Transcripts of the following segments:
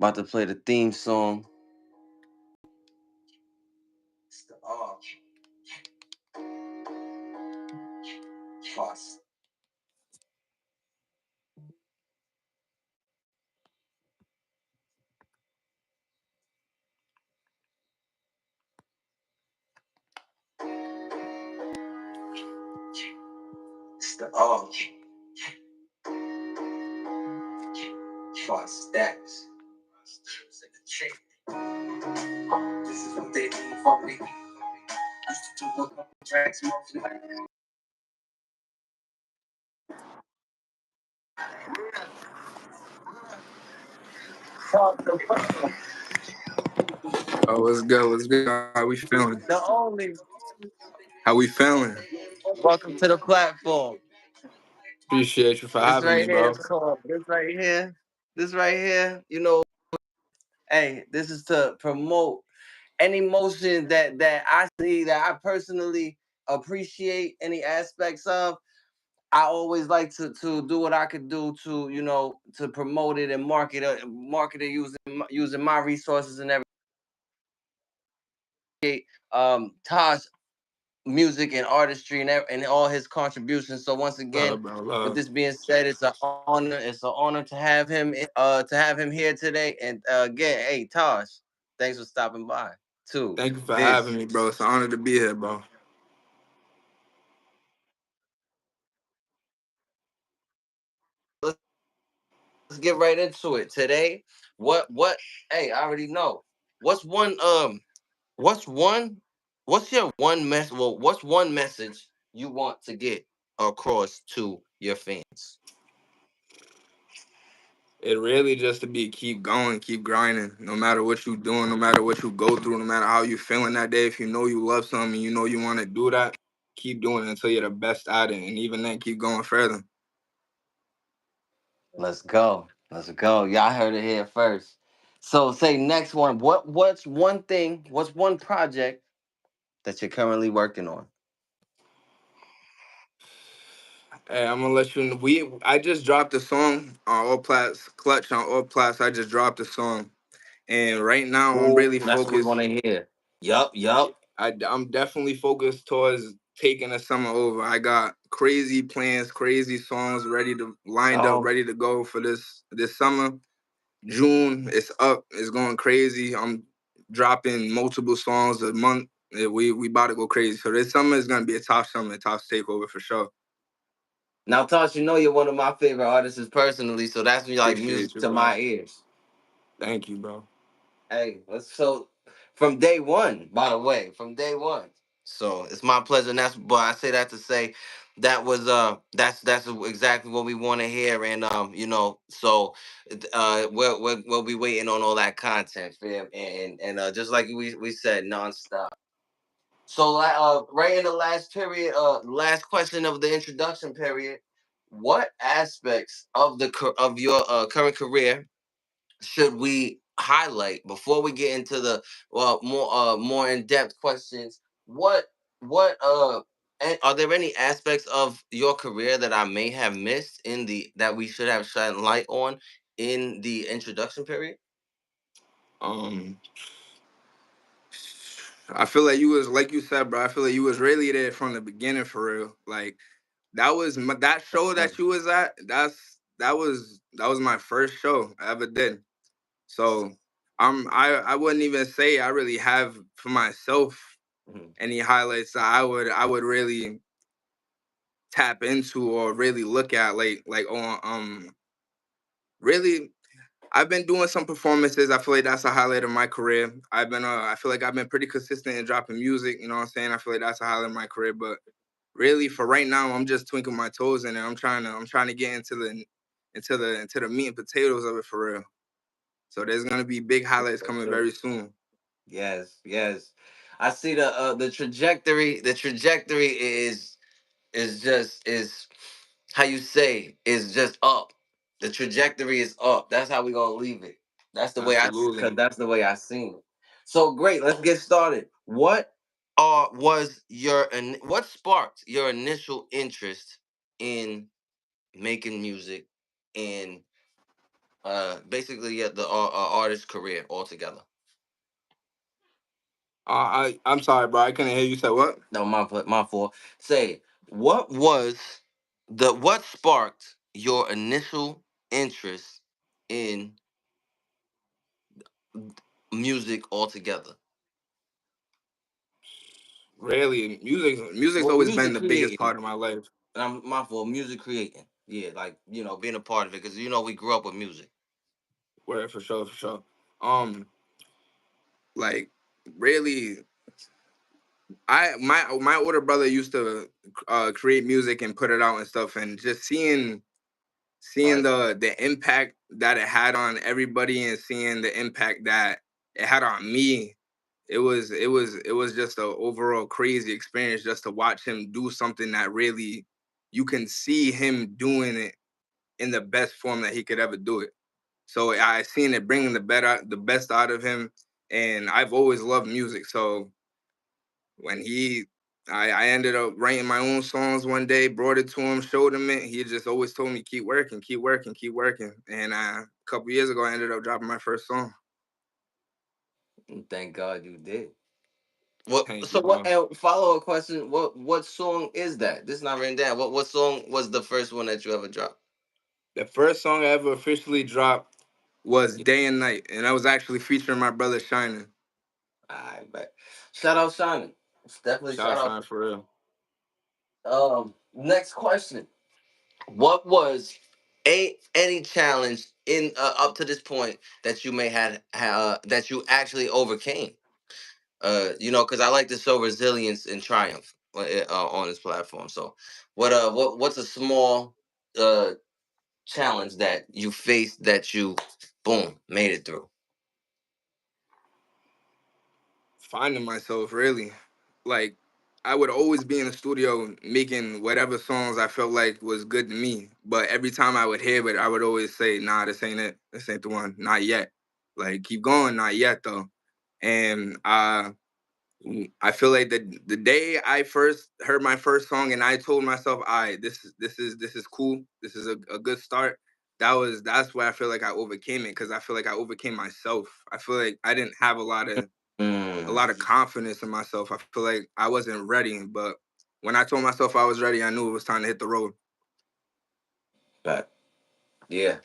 About to play the theme song. It's the Foss. It's the Foss stacks. This is what they need for me. Used to do a couple tracks more tonight. Oh, what's good? What's good? How we feeling? The only. How we feeling? Welcome to the platform. Appreciate you for This having me, right here bro. is called. This right here. This right here. Hey, this is to promote any motion that I see that I personally appreciate any aspects of. I always like to do what I could do to to promote it and market it using my resources and everything. Tosh music and artistry and all his contributions. So once again, Love, bro. with Love. this being said, it's an honor. It's an honor to have him here today. And again, hey Tosh, thanks for stopping by too. Thank you for having This me, bro. It's an honor to be here, bro. let's get right into it today. What? Hey, I already know. What's one What's one? What's your one mess? Well, what's one message you want to get across to your fans? It really just to be keep going, keep grinding. No matter what you doing, no matter what you go through, no matter how you feeling that day. If you know you love something, you know you want to do that. Keep doing it until you're the best at it, and even then, keep going further. Let's go. Let's go. Y'all heard it here first. So say next one. What's one thing? What's one project that you're currently working on? Hey, I'm gonna let you know. I just dropped a song on all plats, clutch on all plats. I just dropped a song, and right now I'm Oh, really that's what we want focused. to hear. Yup. I'm definitely focused towards taking the summer over. I got crazy plans, crazy songs lined up, Oh, ready to go for this summer. June, it's up, it's going crazy. I'm dropping multiple songs a month. We about to go crazy. So this summer is gonna be a top summer, a top takeover for sure. now Tosh, you know you're one of my favorite artists personally, so that's like Appreciate music you, to bro. my ears. Thank you, bro. Hey, so from day one, by the way, from day one. So it's my pleasure, and but I say that to say that's exactly what we want to hear, and so we'll be waiting on all that content, fam, and just like we said, nonstop. So right in the last period, last question of the introduction period, what aspects of of your current career should we highlight before we get into the more in-depth questions? What and are there any aspects of your career that I may have missed in the that we should have shed light on in the introduction period? Um, I feel like you was like you said, bro. I feel like you was really there from the beginning for real. Like that show that you was at. That was my first show I ever did. So I wouldn't even say I really have for myself Mhm. any highlights that I would really tap into or really look at like on really I've been doing some performances. I feel like that's a highlight of my career. I feel like I've been pretty consistent in dropping music, you know what I'm saying? I feel like that's a highlight of my career, but really for right now I'm just twinkling my toes in it. I'm trying to get into the meat and potatoes of it for real. So there's going to be big highlights For coming sure. very soon. Yes. I see the trajectory. The trajectory is how you say is just up. The trajectory is up. That's how we gonna leave it. That's the way because Absolutely. that's the way I seen it. So great. Let's get started. What sparked your initial interest in making music and Basically, yeah, the artist career altogether. I'm sorry, bro. I couldn't hear you say what. No, my fault. Say, what sparked your initial interest in music altogether? Really, music's Well, always been music the biggest creating. part of my life. And I'm my fault. Music creating. Yeah, like being a part of it because we grew up with music. Where for sure, for sure. Um, like really, my older brother used to create music and put it out and stuff, and just All seeing right. the impact that it had on everybody and seeing the impact that it had on me, it was just a overall crazy experience just to watch him do something that really you can see him doing it in the best form that he could ever do it. So I seen it bringing the best out of him, and I've always loved music. So when I ended up writing my own songs one day, brought it to him, showed him it. He just always told me keep working, keep working, keep working. And a couple years ago, I ended up dropping my first song. And thank God you did. What? Thank you, So what? bro. And follow up question. What song is that? This is not written down. What song was the first one that you ever dropped? The first song I ever officially dropped was "Day and Night," and I was actually featuring my brother Shining. I bet. Shout out Simon. It's definitely Shout out shout out. Shining for real. Next question. What was any challenge in up to this point that you may that you actually overcame? Because I like to show resilience and triumph on this platform. So, what's a small uh challenge that you faced that you boom made it through? Finding myself really, like I would always be in the studio making whatever songs I felt like was good to me, but every time I would hear it I would always say, nah, this ain't it, this ain't the one, not yet. Like keep going, not yet though. And I feel like the day I first heard my first song and I told myself, all right, this is cool, this is a good start. That's where I feel like I overcame it, because I feel like I overcame myself. I feel like I didn't have a Mm, lot of confidence in myself. I feel like I wasn't ready, but when I told myself I was ready, I knew it was time to hit the road. but yeah,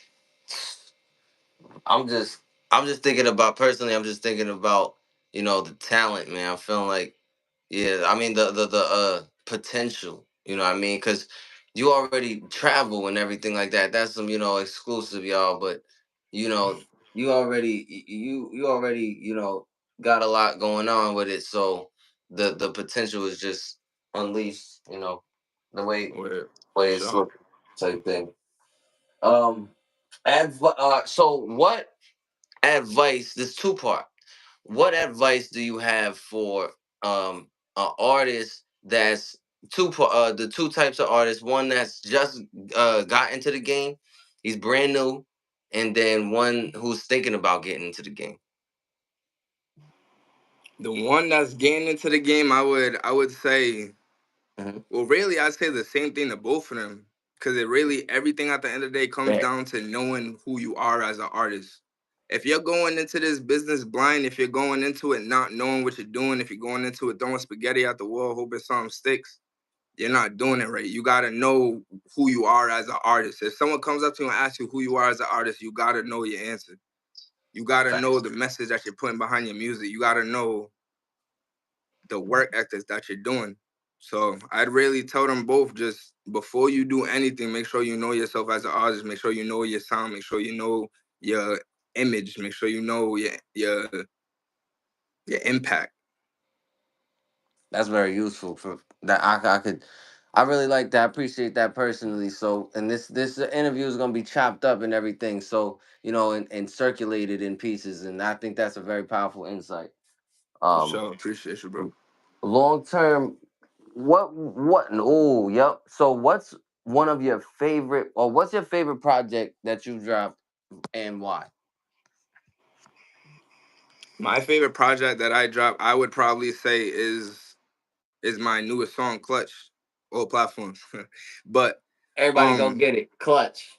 I'm just I'm just thinking about personally. I'm just thinking about the talent, man. I'm feeling like yeah. I mean the potential. You know what I mean? Because you already travel and everything like that. That's some exclusive, y'all. But you know you already got a lot going on with it. So the potential is just unleashed. The Or for way it's sure. looking type thing. Um, so what advice? This two part. What advice do you have for an artist that's the two types of artists? One that's just got into the game, he's brand new, and then one who's thinking about getting into the game. The one that's getting into the game, I would say, Hmm. well, really, I'd say the same thing to both of them, because it really everything at the end of the day comes Right. down to knowing who you are as an artist. If you're going into this business blind, if you're going into it not knowing what you're doing, if you're going into it throwing spaghetti at the wall, hoping something sticks, you're not doing it right. You gotta know who you are as an artist. If someone comes up to you and asks you who you are as an artist, you gotta know your answer. You gotta know the message that you're putting behind your music. You gotta know the work ethics that you're doing. So I'd really tell them both, just before you do anything, make sure you know yourself as an artist. Make sure you know your sound. Make sure you know your image. Make sure you know your impact. That's very useful for that. I could. I really like that. I appreciate that personally. So, and this interview is gonna be chopped up and everything. So, and circulated in pieces. And I think that's a very powerful insight. For Um, sure. Appreciate you, bro. long term, what? Oh, yep. So, what's one of your favorite, or what's your favorite project that you dropped and why? My favorite project that I dropped, I would probably say is my newest song, Clutch, all platforms. But Everybody go um get it. Clutch.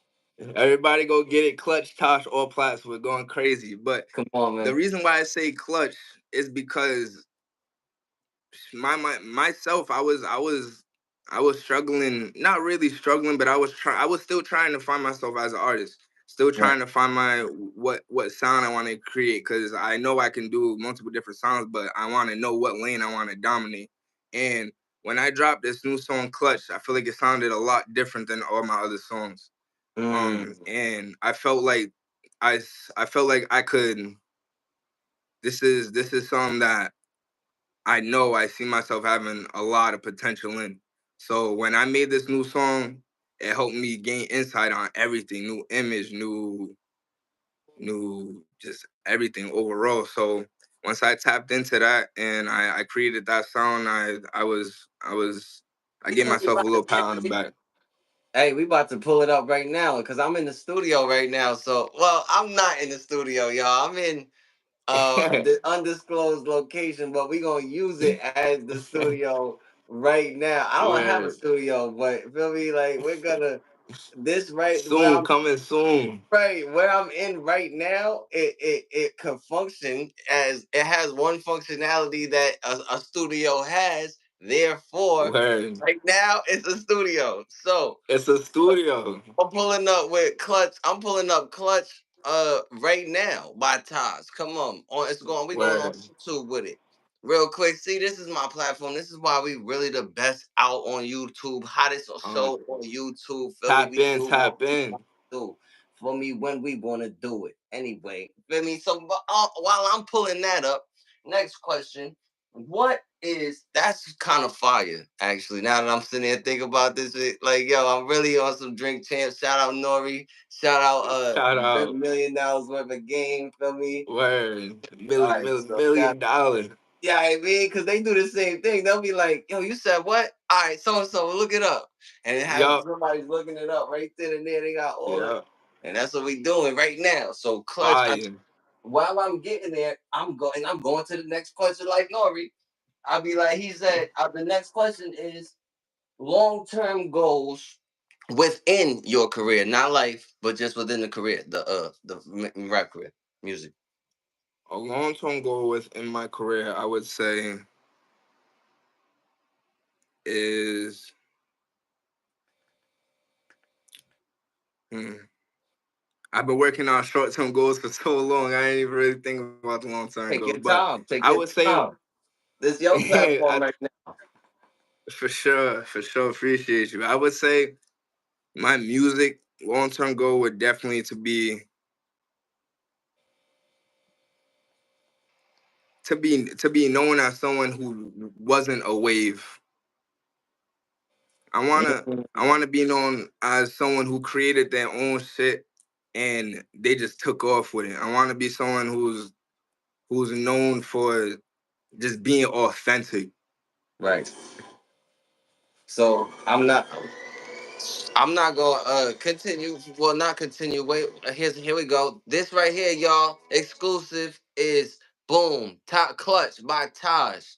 Everybody go get it. Clutch, Tosh, all plats. We're going crazy. But Come on, the man. reason why I say clutch is because my myself, I was struggling, not really struggling, but I was still trying to find myself as an artist. Still Right. trying to find my what sound I want to create, because I know I can do multiple different sounds, but I want to know what lane I want to dominate. And when I dropped this new song Clutch, I feel like it sounded a lot different than all my other songs. Mm. And I felt like I felt like I could. This is something that I know I see myself having a lot of potential in. So when I made this new song, it helped me gain insight on everything, new image, new just everything overall. So once I tapped into that and I created that sound, I gave We myself a about little pat on the to, back. hey, we about to pull it up right now because I'm in the studio right now. So, well, I'm not in the studio, y'all. I'm in the undisclosed location, but we gonna use it as the studio right now. I don't have a Where studio, but feel me, like we're gonna this right where soon, I'm coming soon. right where I'm in right now. It can function as it has one functionality that a studio has. Therefore, Where right now it's a studio. So it's a studio. I'm pulling up with Clutch. I'm pulling up Clutch right now by Taz. Come on it's going we going on Where YouTube with it. Real quick. See, this is my platform. This is why we really the best out on YouTube. Hottest um show on YouTube. Feel me? tap We in, do what tap we in. want to do. For me, when we want to do it. Anyway, feel me? So while I'm pulling that up, next question. What is that's kind of fire, actually. Now that I'm sitting here thinking about this, like yo, I'm really on some drink champs. Shout out Nori, shout out Shout out. $1 million worth of game, feel me? Word. All Million, right, million, so shout million dollar. yeah, I mean, because they do the same thing. They'll be like, yo, you said what? All right, so and so, look it up. And it has Yup. somebody's looking it up right then and there. They got all that. Yup. And that's what we doing right now. So clutch, Fire. while I'm getting there, I'm going to the next question like Nori. I'll be like, he said, the next question is long-term goals within your career, not life, but just within the career, the rap career, music. A long term goal within my career, I would say, is hmm, I've been working on short term goals for so long. I ain't even really thinking about the long term Take goal. your But time. Take I your would say, time. This your platform right now. for sure, appreciate you. I would say my music long term goal would definitely to be known as someone who wasn't a wave. I wanna be known as someone who created their own shit and they just took off with it. I wanna be someone who's known for just being authentic. Right. So I'm not gonna continue. Well, not continue. Wait, here we go. This right here, y'all, exclusive is Boom Top Clutch by Tosh.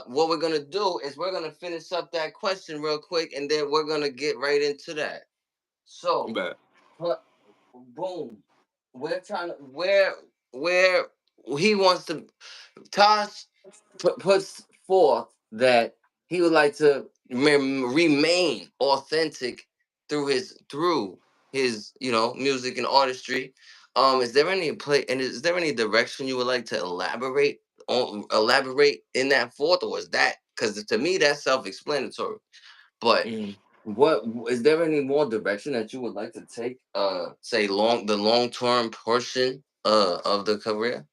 What we're gonna do is we're gonna finish up that question real quick, and then we're gonna get right into that. So, But but boom, we're trying to where he wants to. Tosh puts forth that he would like to remain authentic through his music and artistry. Is there any play and is there any direction you would like to elaborate in that forth, or is that because to me that's self-explanatory? But mm, what is there any more direction that you would like to take? Say the long term portion of the career.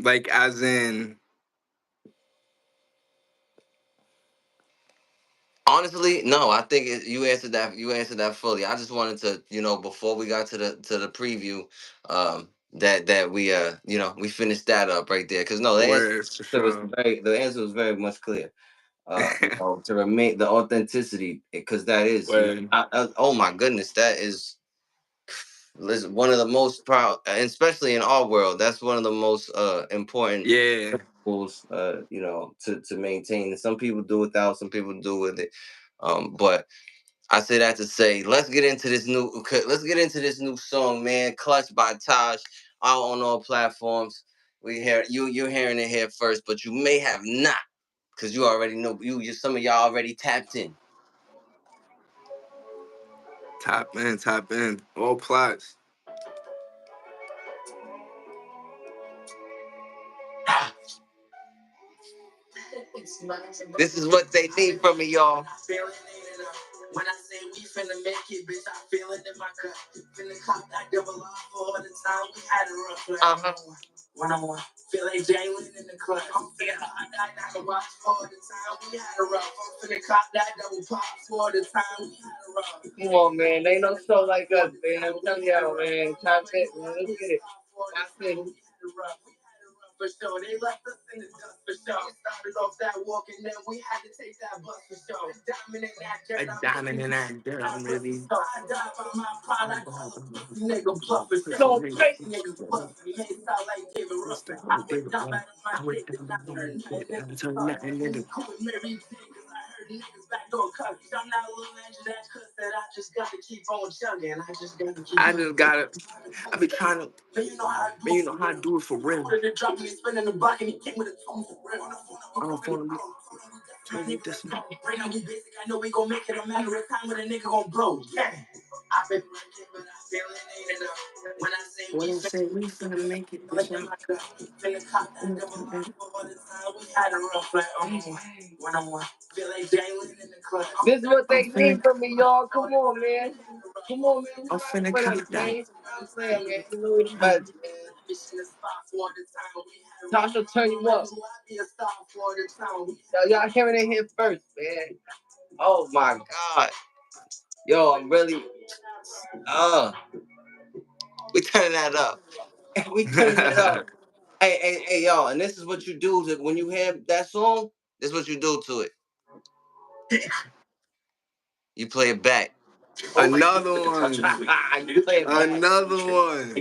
like as in Honestly, no. I think you answered that. You answered that fully. I just wanted to, before we got to the preview, that we we finished that up right there. Because no, words for sure. the answer was very much clear. To remain the authenticity, because that is, Word. oh my goodness, that is. listen, one of the most proud, especially in our world, that's one of the most important Yeah. rules, to maintain. Some people do without, some people do with it. But I say that to say, let's get into this new song, man. Clutch by Tosh, out on all platforms. You're hearing it here first, but you may have not, because you already know, some of y'all already tapped in. Tap in. All plots. This is what they need from me, y'all. When I say we finna make it, bitch, I feel it in my gut. Finna cop that double off for all the time we had a rough life. One on one, feel like Jalen in the club. I'm finna cop that double off for all the time we had a rough. I'm finna cop that double pop for all the time we had a rough. Come on, man, they no show like us, man. I'm telling y'all, man. Top it, man. Let's get it. Top it. For sure, they left us in the dust for sure. Started off that walk and then we had to take that bus for sure. A diamond in that dirt, I'm really. I died by my pride, I call a nigga bluff for sure. So great niggas bluffing, made it sound like David Ruffin. I went down out of my dick and I heard nothing into cool with Mary J, cause I heard niggas back door cut. I'm not a little angel that cuss that I just gotta keep on chugging. I just gotta. I be trying to. Man, you know how I do it for real. I don't wanna be. Turn it this way. Right now we basic. I know we gon' make it a matter of time when a nigga gon' blow. Yeah. I've been working, but I feel it ain't enough. When I say we finna make it, bitch, I'm finna cop that double life for all the time we had a rough like one on one. Feel like Jalen in the club. This is what they need from me, y'all. Come on, man. Come on, man. I'm finna cop that. I'm saying, man. You know what you got, man. Tasha, turn you up. Y'all hearing it here first, man. Oh my God, yo, I'm really, we turning that up. We turning that up. Hey, y'all, and this is what you do when you hear that song. This is what you do to it. You play it back. Another one. You play it back. Another one.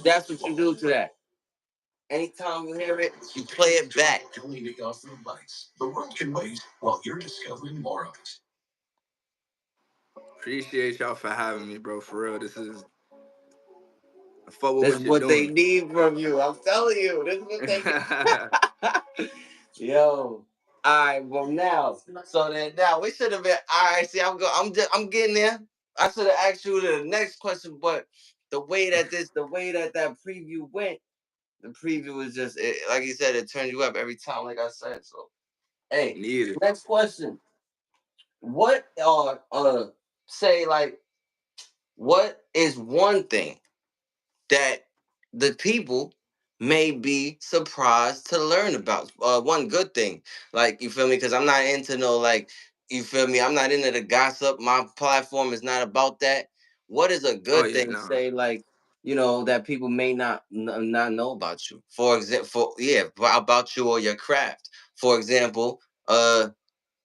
That's what you do to that. Anytime you hear it, you play it back. The world can wait while you're discovering more of it. Appreciate y'all for having me, bro. For real, this is. I fuck with This is what you're what they doing. need from you. I'm telling you. This is what they need. Yo. All right, well now, so then now we should have been. All right, see, I'm getting there. I should have asked you the next question, but the way that preview went, the preview was just like you said, it turned you up every time. Like I said, so hey, Need it. next question. What say like what is one thing that the people may be surprised to learn about? One good thing, like you feel me, because I'm not into no like you feel me. I'm not into the gossip. My platform is not about that. What is a Oh good yeah, thing? no. Say like that people may not know about you. For example, about you or your craft. For example,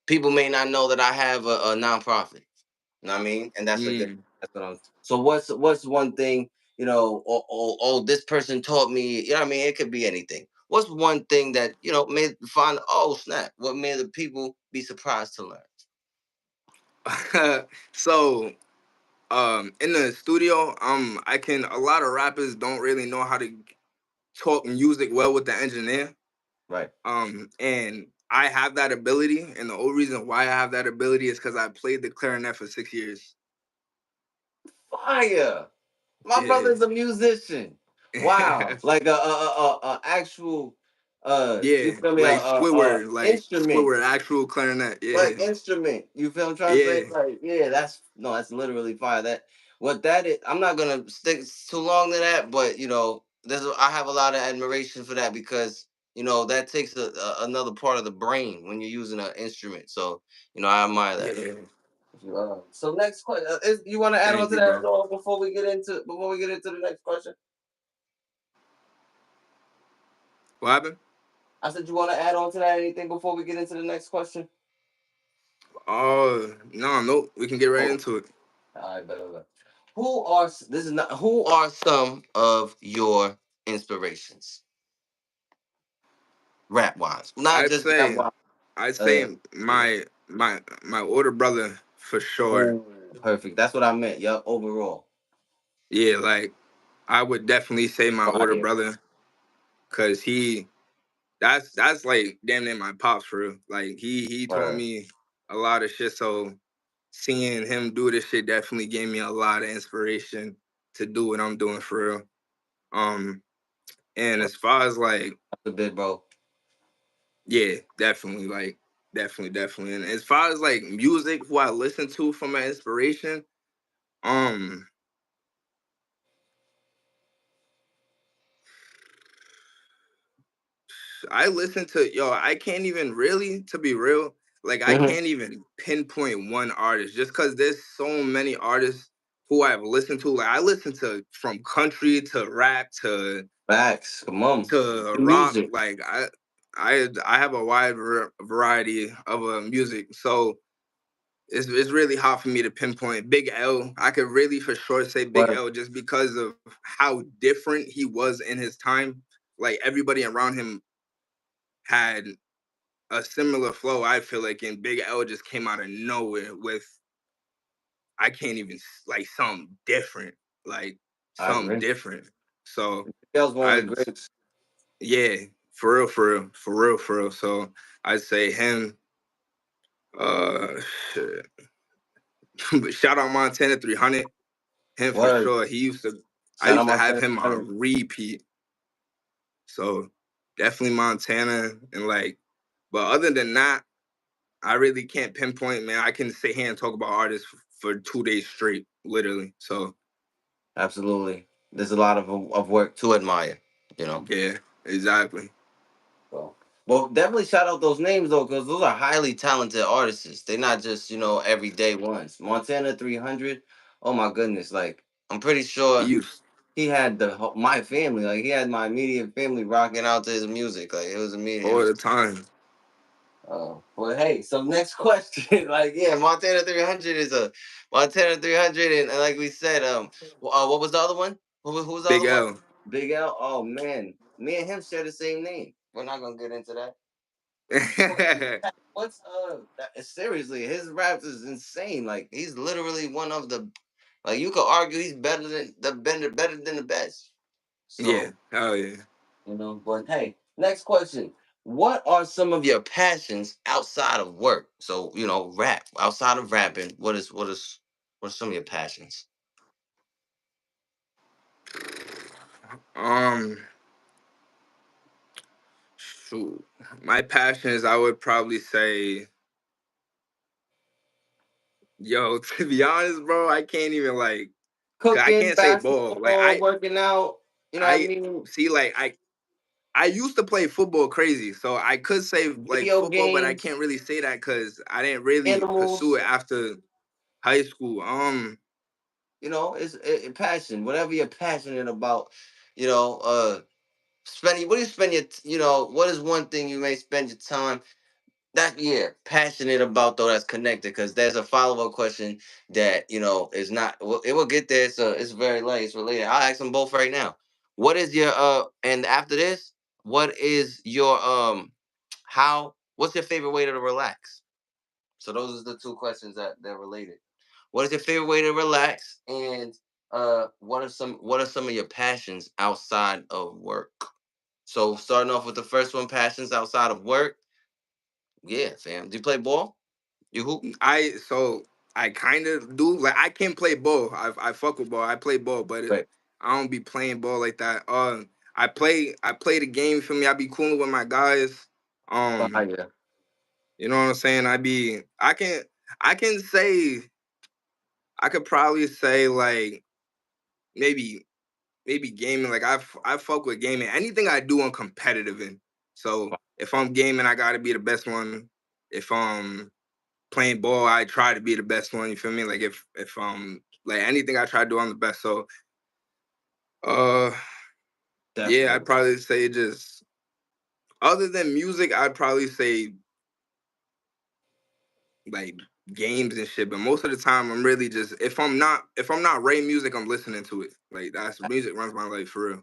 people may not know that I have a nonprofit. You know what I mean? And that's a good. That's what I'm. So what's one thing this person taught me. You know what I mean? It could be anything. What's one thing that made find? Oh snap! What made the people be surprised to learn? So, in the studio, I can. A lot of rappers don't really know how to talk music well with the engineer. Right. And I have that ability, and the only reason why I have that ability is because I played the clarinet for 6 years. Fire! My Yeah. brother's a musician. Wow, like a actual you Yeah, feel me? like Instrument. Squidward, actual clarinet. Like Yeah, instrument. You feel I'm trying to say? yeah, Like, yeah, that's literally fire. That what that is. I'm not gonna stick too long to that, but I have a lot of admiration for that because that takes another part of the brain when you're using an instrument. So I admire that. yeah. So next question, you want to add on Thank to you, that bro. at all before we get into the next question? What happened? I said you want to add on to that anything before we get into the next question? Oh no, nope. We can get right Oh, into it. all right, better. This is not who are some of your inspirations, rap wise, not I'd just rap say wise. I'd Uh, say yeah. my older brother for sure. Oh, perfect. That's what I meant. Yup. Overall, Yeah, like I would definitely say my older fire. brother, cause that's like damn near my pops for real. Like he taught Word. me a lot of shit. So seeing him do this shit definitely gave me a lot of inspiration to do what I'm doing for real. Um, and as far as like, That's a bit, bro. yeah, definitely, like definitely. And as far as like music, who I listen to for my inspiration, um, I listen to I can't even really, to be real, like I Hmm. can't even pinpoint one artist just because there's so many artists who I've listened to. Like I listen to from country to rap Facts. Come on. to rock. Music. Like I have a wide variety of music, so it's really hard for me to pinpoint Big L. I could really for sure say Big Word. L just because of how different he was in his time. Like everybody around him had a similar flow. I feel like, and Big L just came out of nowhere with I can't even like like I something agree. different. So That was one of I, the greats. yeah, for real. So I'd say him. Shit. But shout out Montana 300. Him for Word. sure. I Shout used out to my have friend. him on repeat. So definitely Montana and like, but other than that, I really can't pinpoint, man. I can sit here and talk about artists for 2 days straight, literally. So Absolutely. There's a lot of work to admire. You know. yeah, exactly. So, well, definitely shout out those names though, because those are highly talented artists. They're not just everyday ones. Montana 300. Oh my goodness! Like I'm pretty He sure used he had my family. Like he had my immediate family rocking out to his music. Like it was immediate. It all was. the time. Well, hey. So next question. Like yeah, Montana 300 is a Montana 300, and like we said, what was the other one? Who was the Big other one? L. Big L. Oh man, me and him share the same name. We're not gonna get into that. What's seriously, his raps is insane. Like he's literally one of the like you could argue he's better than the best. Yeah, So, hell yeah. but hey, next question. What are some of your passions outside of work? So, rap. Outside of rapping, what are some of your passions? Um, shoot. My passions, I would probably say, yo, to be honest, bro, I can't even like, 'cause I Cooking, can't say ball. Like basketball, working out, you know what I I mean? see, like I used to play football crazy, so I could say like Video football, but I games, can't really say that because I didn't really pursue animals. it after high school. Passion, whatever you're passionate about. You know, spending. What do you spend your? What is one thing you may spend your time that passionate about though that's connected? Because there's a follow up question that is not. Well, it will get there. So it's very late. It's related. I'll ask them both right now. What is your And after this, what is your how? What's your favorite way to relax? So those are the two questions that they're related. What is your favorite way to relax? And what are some of your passions outside of work? So starting off with the first one, passions outside of work. Yeah, fam. Do you play ball? You hoop? I kind of do. Like I can play ball. I fuck with ball. I play ball, but Right. I don't be playing ball like that. I play the game for me. I be cooling with my guys. Um, Fire. you know what I'm saying? I can say I could probably say like maybe gaming. Like I fuck with gaming. Anything I do, I'm competitive in. So if I'm gaming, I gotta be the best one. If I'm playing ball, I try to be the best one. You feel me? Like if like anything I try to do, I'm the best. So uh yeah, I'd Definitely. probably say just other than music, I'd probably say like games and shit. But most of the time, I'm really just if I'm not writing music, I'm listening to it. Like that's music runs my life for real.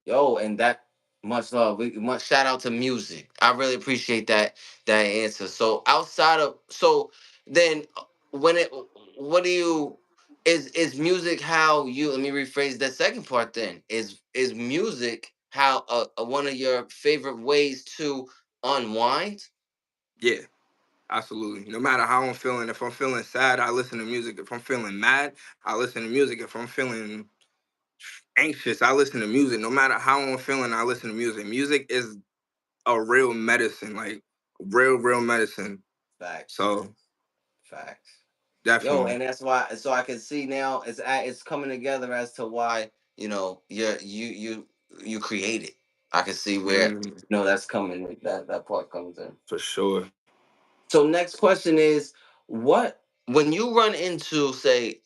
Yo, and that much love. We much shout out to music. I really appreciate that answer. So outside of so then when it what do you is music how you let me rephrase that second part then. Is music how one of your favorite ways to unwind? Yeah, absolutely. No matter how I'm feeling, if I'm feeling sad, I listen to music. If I'm feeling mad, I listen to music. If I'm feeling anxious, I listen to music. No matter how I'm feeling, I listen to music. Music is a real medicine, like real medicine. Facts. So Facts. Yo, definitely. and that's why. So I can see now it's coming together as to why you create it. I can see where Mm, that's coming. That part comes in. for sure. So next question is what when you run into say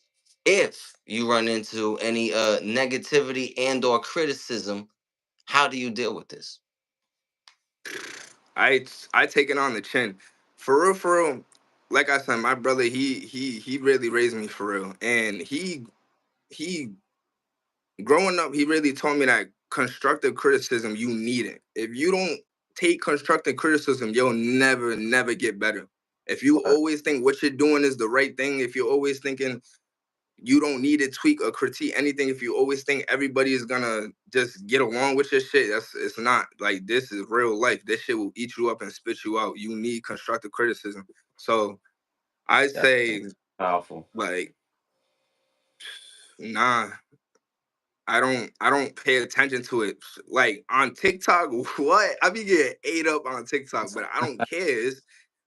if you run into any negativity and or criticism, how do you deal with this? I take it on the chin. For real, for real. Like I said, my brother, he really raised me for real. And he growing up, he really taught me that constructive criticism, you need it. If you don't take constructive criticism, you'll never get better. If you Word. always think what you're doing is the right thing, if you're always thinking you don't need to tweak or critique anything, if you always think everybody is gonna just get along with your shit, that's it's not. Like this is real life. This shit will eat you up and spit you out. You need constructive criticism. So I That's say powerful. like, nah, I don't pay attention to it. Like on TikTok, what? I be getting ate up on TikTok, but I don't care.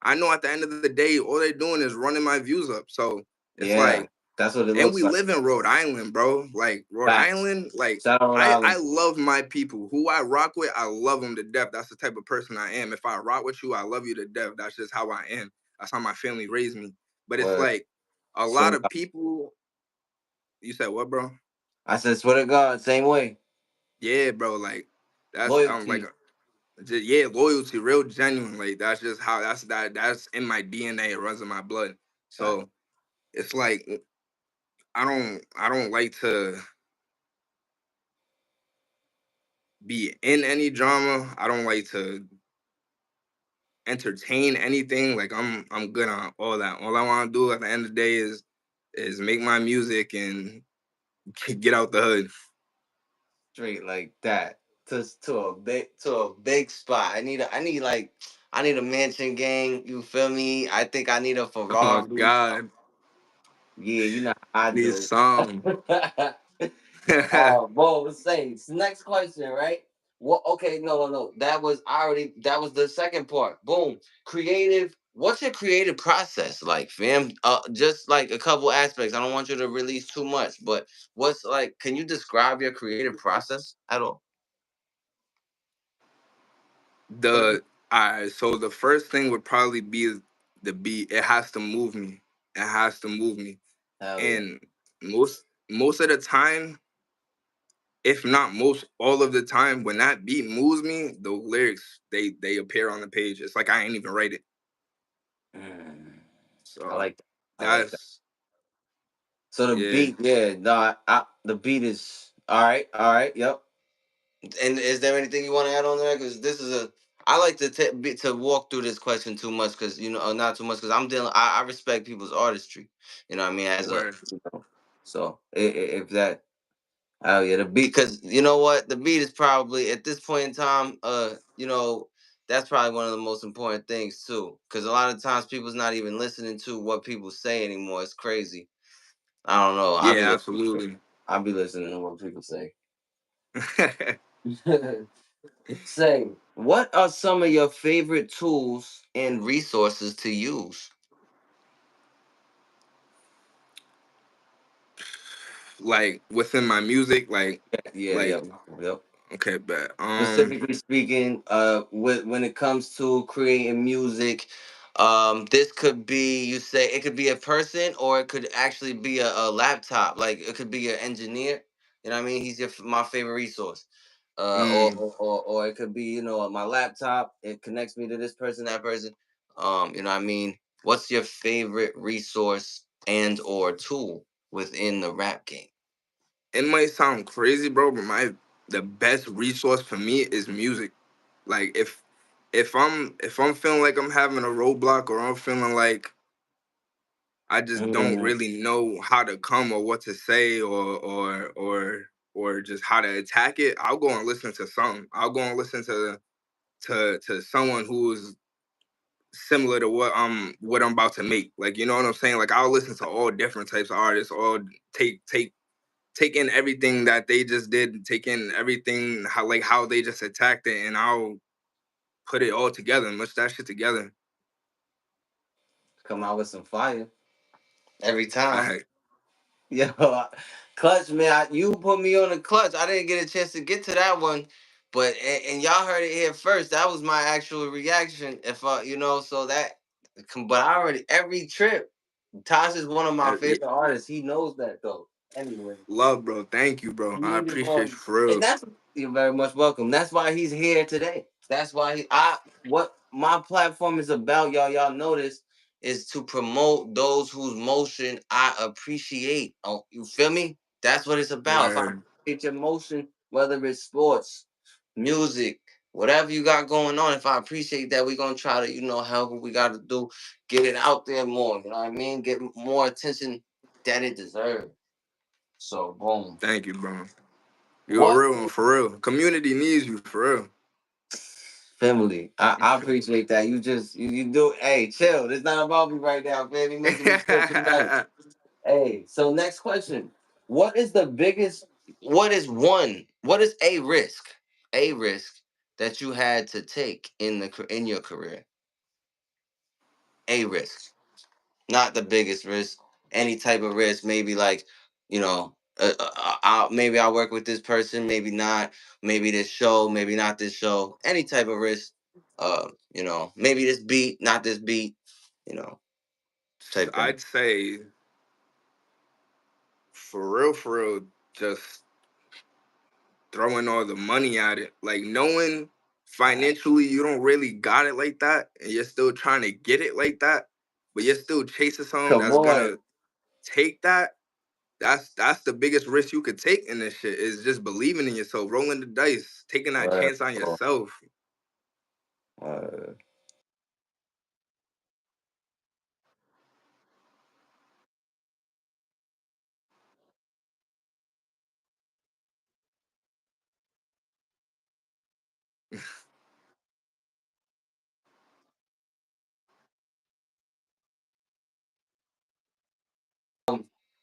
I know at the end of the day, all they're doing is running my views up. So it's Yeah, like, that's what it and looks we like. live in Rhode Island, bro. Like Rhode Facts. Island, like Shout out Rhode I Island. love my people. Who I rock with, I love them to death. That's the type of person I am. If I rock with you, I love you to death. That's just how I am. That's how my family raised me. But it's Word. like a Swear lot to of God. people. You said what, bro? I said swear to God, same way. Yeah, bro. Like that's like Loyalty. just, yeah, loyalty, real genuine. Like that's just how that's in my DNA. It runs in my blood. Facts. So it's like I don't like to be in any drama. I don't like to entertain anything. Like I'm good on all that. All I want to do at the end of the day is make my music and get out the hood. Straight like that to a big spot. I need a mansion gang. You feel me? I think I need a Oh my Ferrari. god, Yeah, you know how I need do. some. Well, let's say next question, right? Well, okay, no. That was the second part. Boom. Creative. What's your creative process like, fam? Just like a couple aspects. I don't want you to release too much, but what's like? Can you describe your creative process at all? The so the first thing would probably be the beat. It has to move me. It has to move me. Hell yeah. And most of the time, if not most all of the time, when that beat moves me, the lyrics they appear on the page. It's like I ain't even write it. Mm, I So like that. I like that. that's So the yeah. beat, yeah, no, the beat is all right, yep. And is there anything you want to add on there? Because this is a, I like to to walk through this question too much because not too much because I'm dealing. I respect people's artistry. You know what I mean? As a Word. so if that, oh yeah, the beat because you know what the beat is probably at this point in time. That's probably one of the most important things too because a lot of times people's not even listening to what people say anymore. It's crazy. I don't know. Yeah, absolutely. I'll be listening to what people say. Say, what are some of your favorite tools and resources to use? Like within my music, Yeah, like yep, yep. okay, but Specifically speaking, when it comes to creating music, this could be you say it could be a person or it could actually be a laptop. Like it could be an engineer. You know what I mean? He's my favorite resource. mm, Or it could be my laptop. It connects me to this person, that person. You know what I mean? What's your favorite resource and or tool within the rap game? It might sound crazy, bro, but the best resource for me is music. Like if I'm feeling like I'm having a roadblock, or I'm feeling like I just don't Mm, really know how to come, or what to say, or just how to attack it, I'll go and listen to something. I'll go and listen to someone who's similar to what I'm about to make. Like, you know what I'm saying? Like, I'll listen to all different types of artists, all take in everything that they just did, take in everything how they just attacked it, and I'll put it all together, mush that shit together. come out with some fire every time. Like, Yo, clutch man, you put me on the clutch. I didn't get a chance to get to that one, but and y'all heard it here first. That was my actual reaction. If so that, but I already every trip. Tosh is one of my yeah, favorite artists. He knows that though. Anyway. love, bro. Thank you, bro. I Need it, appreciate you bro. for And real. that's you're very much welcome. That's why he's here today. That's why I what my platform is about, y'all. Y'all notice is to promote those whose motion I appreciate. Oh, you feel me? That's what it's about. If I Word. appreciate your motion, whether it's sports, music, whatever you got going on, if I appreciate that, we're gonna try to, help what we gotta do, get it out there more. You know what I mean? Get more attention that it deserves. So boom. Thank you, bro. You a What real one, for real. Community needs you, for real. family? I appreciate that. You just you do. Hey, chill. It's not about me right now, baby. Making me chill tonight. Hey, so next question. What is the biggest? What is one? What is a risk? A risk that you had to take in your career. A risk, not the biggest risk. Any type of risk, maybe like, maybe I'll work with this person, maybe not, maybe this show, maybe not this show. Any type of risk, maybe this beat, not this beat, you know, type thing. I'd say, for real, just throwing all the money at it. Like, knowing financially you don't really got it like that, and you're still trying to get it like that, but you're still chasing something Come that's on, gonna take that. That's the biggest risk you could take in this shit, is just believing in yourself, rolling the dice, taking that word, chance on bro. yourself. Word.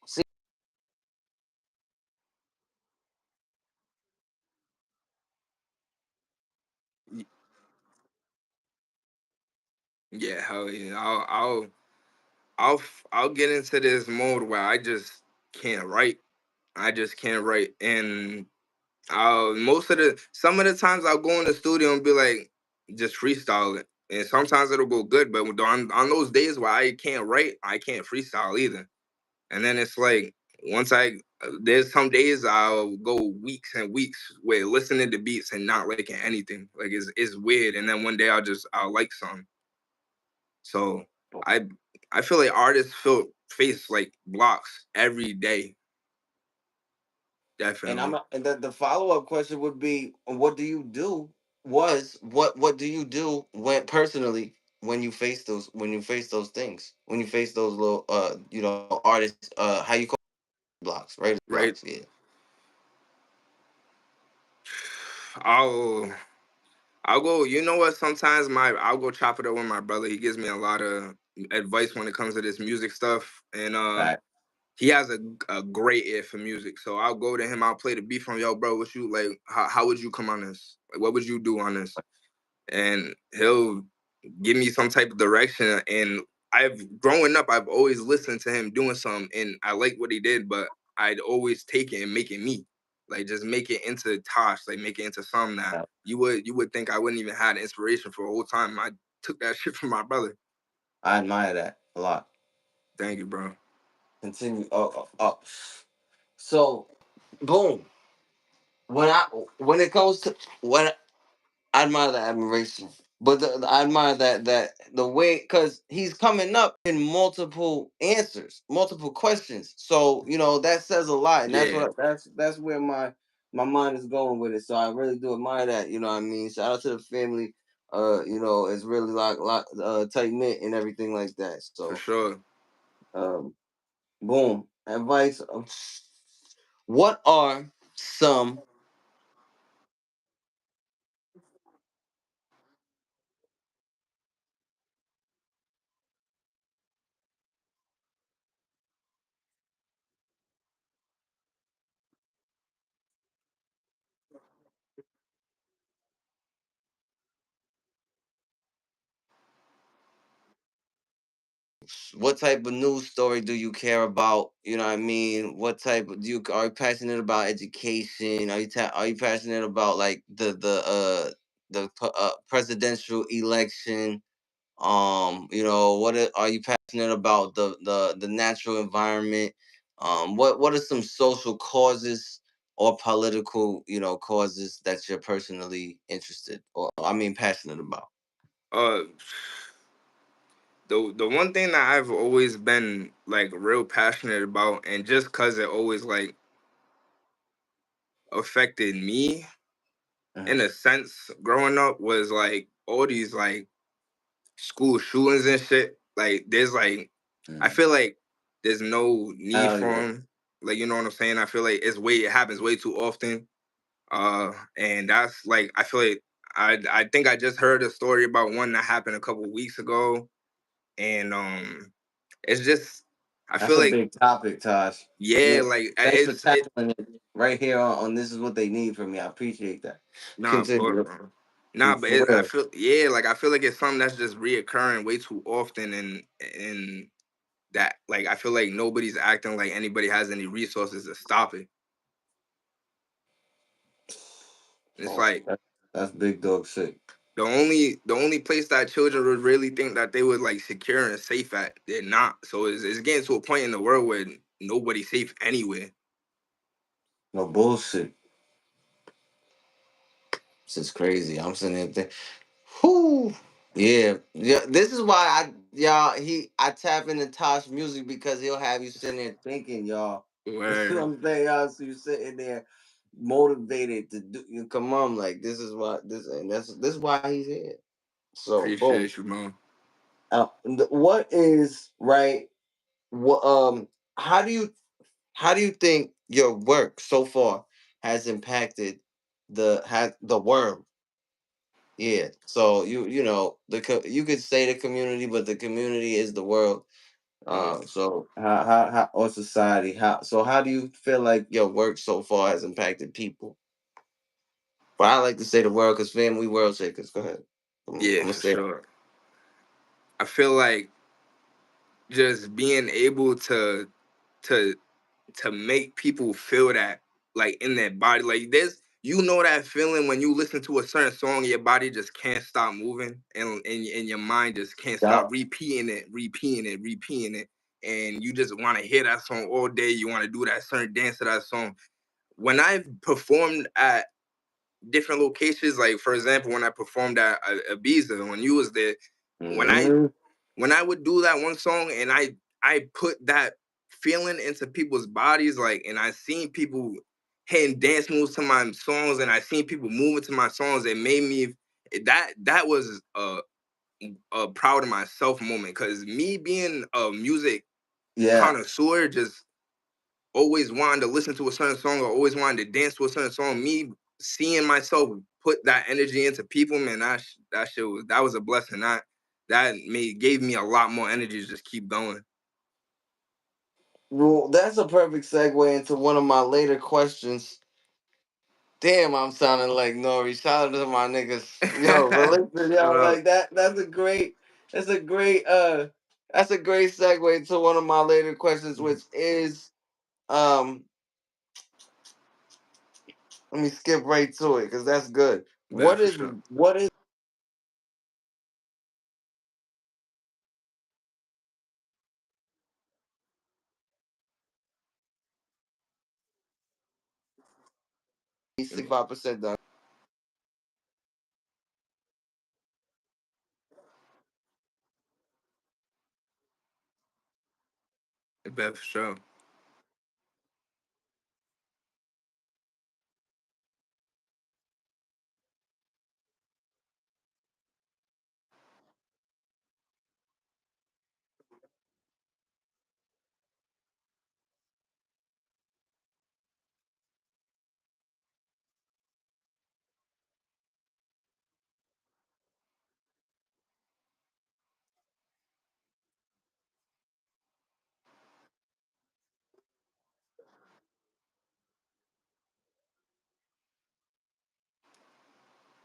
See, Yeah, hell yeah. I'll get into this mode where I just can't write. I just can't write, and most of the some of the times I'll go in the studio and be like, just freestyle it, and sometimes it'll go good. But on those days where I can't write, I can't freestyle either. And then it's like, once there's some days I'll go weeks and weeks with listening to beats and not liking anything. Like, it's weird. And then one day I'll like something. So I I feel like artists face like blocks every day. and Definitely. the follow up question would be, what do you do? What do you do when personally when you face those things, when you face those little artists, how you call blocks, writer's Right. blocks, yeah. I'll I'll go. You know what? Sometimes I'll go chop it up with my brother. He gives me a lot of advice when it comes to this music stuff, and Right. he has a great ear for music. So I'll go to him. I'll play the beat from, yo, bro. What you like? How would you come on this? Like, what would you do on this? And he'll give me some type of direction. And growing up, I've always listened to him doing something, and I like what he did, but I'd always take it and make it me. Like, just make it into Tosh, like make it into something that Yeah. you would think I wouldn't even had inspiration for a whole time. I took that shit from my brother. I admire that a lot. Thank you, bro. Continue. So boom. When I when it comes to what I admire the admiration. But I admire that the way, because he's coming up in multiple answers, multiple questions. So that says a lot, and Yeah, that's where my mind is going with it. So I really do admire that. You know what I mean? Shout out to the family. It's really like tight knit and everything like that. for So sure. um, boom. Advice. What are some what type of news story do you care about? You know what I mean? What type of, are you passionate about education? Are you passionate about like the presidential election? Are you passionate about the natural environment? What are some social causes or political causes that you're personally interested, or I mean passionate about? Uh, the one thing that I've always been like real passionate about, and just cause it always like affected me in Mhm. a sense growing up, was like all these like school shootings and shit. Like there's like, I Mhm. feel like there's no need Hell for yeah. them. Like, you know what I'm saying? I feel like it happens way too often. And that's like, I feel like I think I just heard a story about one that happened a couple weeks ago, and it's just, I That's feel a like, big topic, Tosh. yeah, Yeah, like thanks for it. tackling it right here on This Is What They Need from me. I appreciate that. Nah, of course, Continue. bro. Nah, but For I real. feel, yeah, like I feel like it's something that's just reoccurring way too often, and that, like, I feel like nobody's acting like anybody has any resources to stop it. It's Oh, like that's big dog shit. the only place that children would really think that they would like secure and safe at, they're not. So it's getting to a point in the world where nobody's safe anywhere. No bullshit. This is crazy. I'm sitting there. Whoo. Yeah. Yeah. This is why I tap into Tosh music, because he'll have you sitting there thinking, y'all. You know what Where I'm saying, y'all? So you sitting there motivated to do. You come on, like this is why this is why he's here. So boom. appreciate you, man. What is right? What how do you think your work so far has impacted the world? Yeah. So you could say the community, but the community is the world. Uh, So how or society, how do you feel like your work so far has impacted people? But I like to say the world, because family world shakers. Go ahead. I'm yeah, gonna for say it. sure. I feel like just being able to to make people feel that, like, in their body, like this, you know, that feeling when you listen to a certain song, your body just can't stop moving, and your mind just can't stop Yup. repeating it, and you just want to hear that song all day. You want to do that certain dance to that song. When I've performed at different locations, like for example, when I performed at Ibiza, when you was there, when I Mhm. when I would do that one song, and I put that feeling into people's bodies, like, and I seen people hitting dance moves to my songs, and I seen people moving to my songs, it made me, that was a proud of myself moment, because me being a music Yeah. connoisseur, just always wanted to listen to a certain song, or always wanted to dance to a certain song, me seeing myself put that energy into people, man, that shit was, that was a blessing. That gave me a lot more energy to just keep going. Well, that's a perfect segue into one of my later questions. Damn, I'm sounding like Nori. Shout out to my niggas. Yo, but listen, Shut yo, up. like that's a great segue to one of my later questions, which is um let me skip right to it because that's good. Yeah, What for is sure. what is 65% done? bet for sure.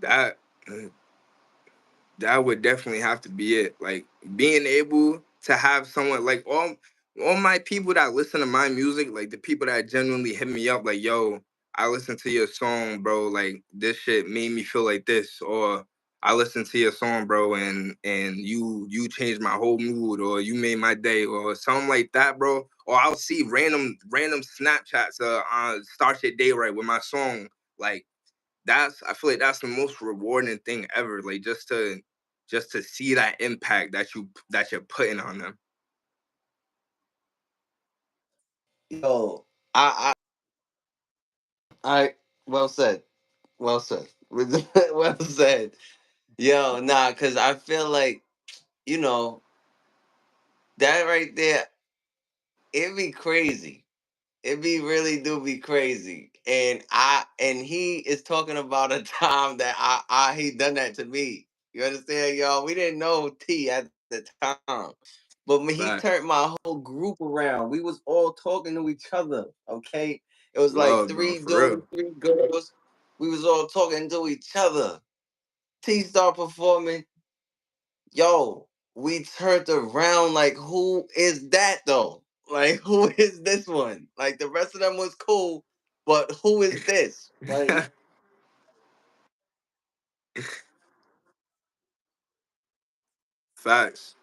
That that would definitely have to be it. Like being able to have someone like all my people that listen to my music, like the people that genuinely hit me up, like, yo, I listened to your song, bro. Like this shit made me feel like this, or I listened to your song, bro, and you changed my whole mood, or you made my day, or something like that, bro. Or I'll see random Snapchats on Start Your Day Right with my song, like that's I feel like that's the most rewarding thing ever. Like just to see that impact that you're putting on them. Yo, I, well said, well said, well said. Yo, nah, cause I feel like you know that right there, it be crazy. It be really do be crazy. And he is talking about a time that I he done that to me. You understand, y'all? We didn't know T at the time. But when he Fact. turned my whole group around, we was all talking to each other. Okay. It was like Love, bro, three for real. dudes, three girls. We was all talking to each other. T start performing. Yo, we turned around like, who is that though? Like, who is this one? Like, the rest of them was cool, but who is this? Like, Facts.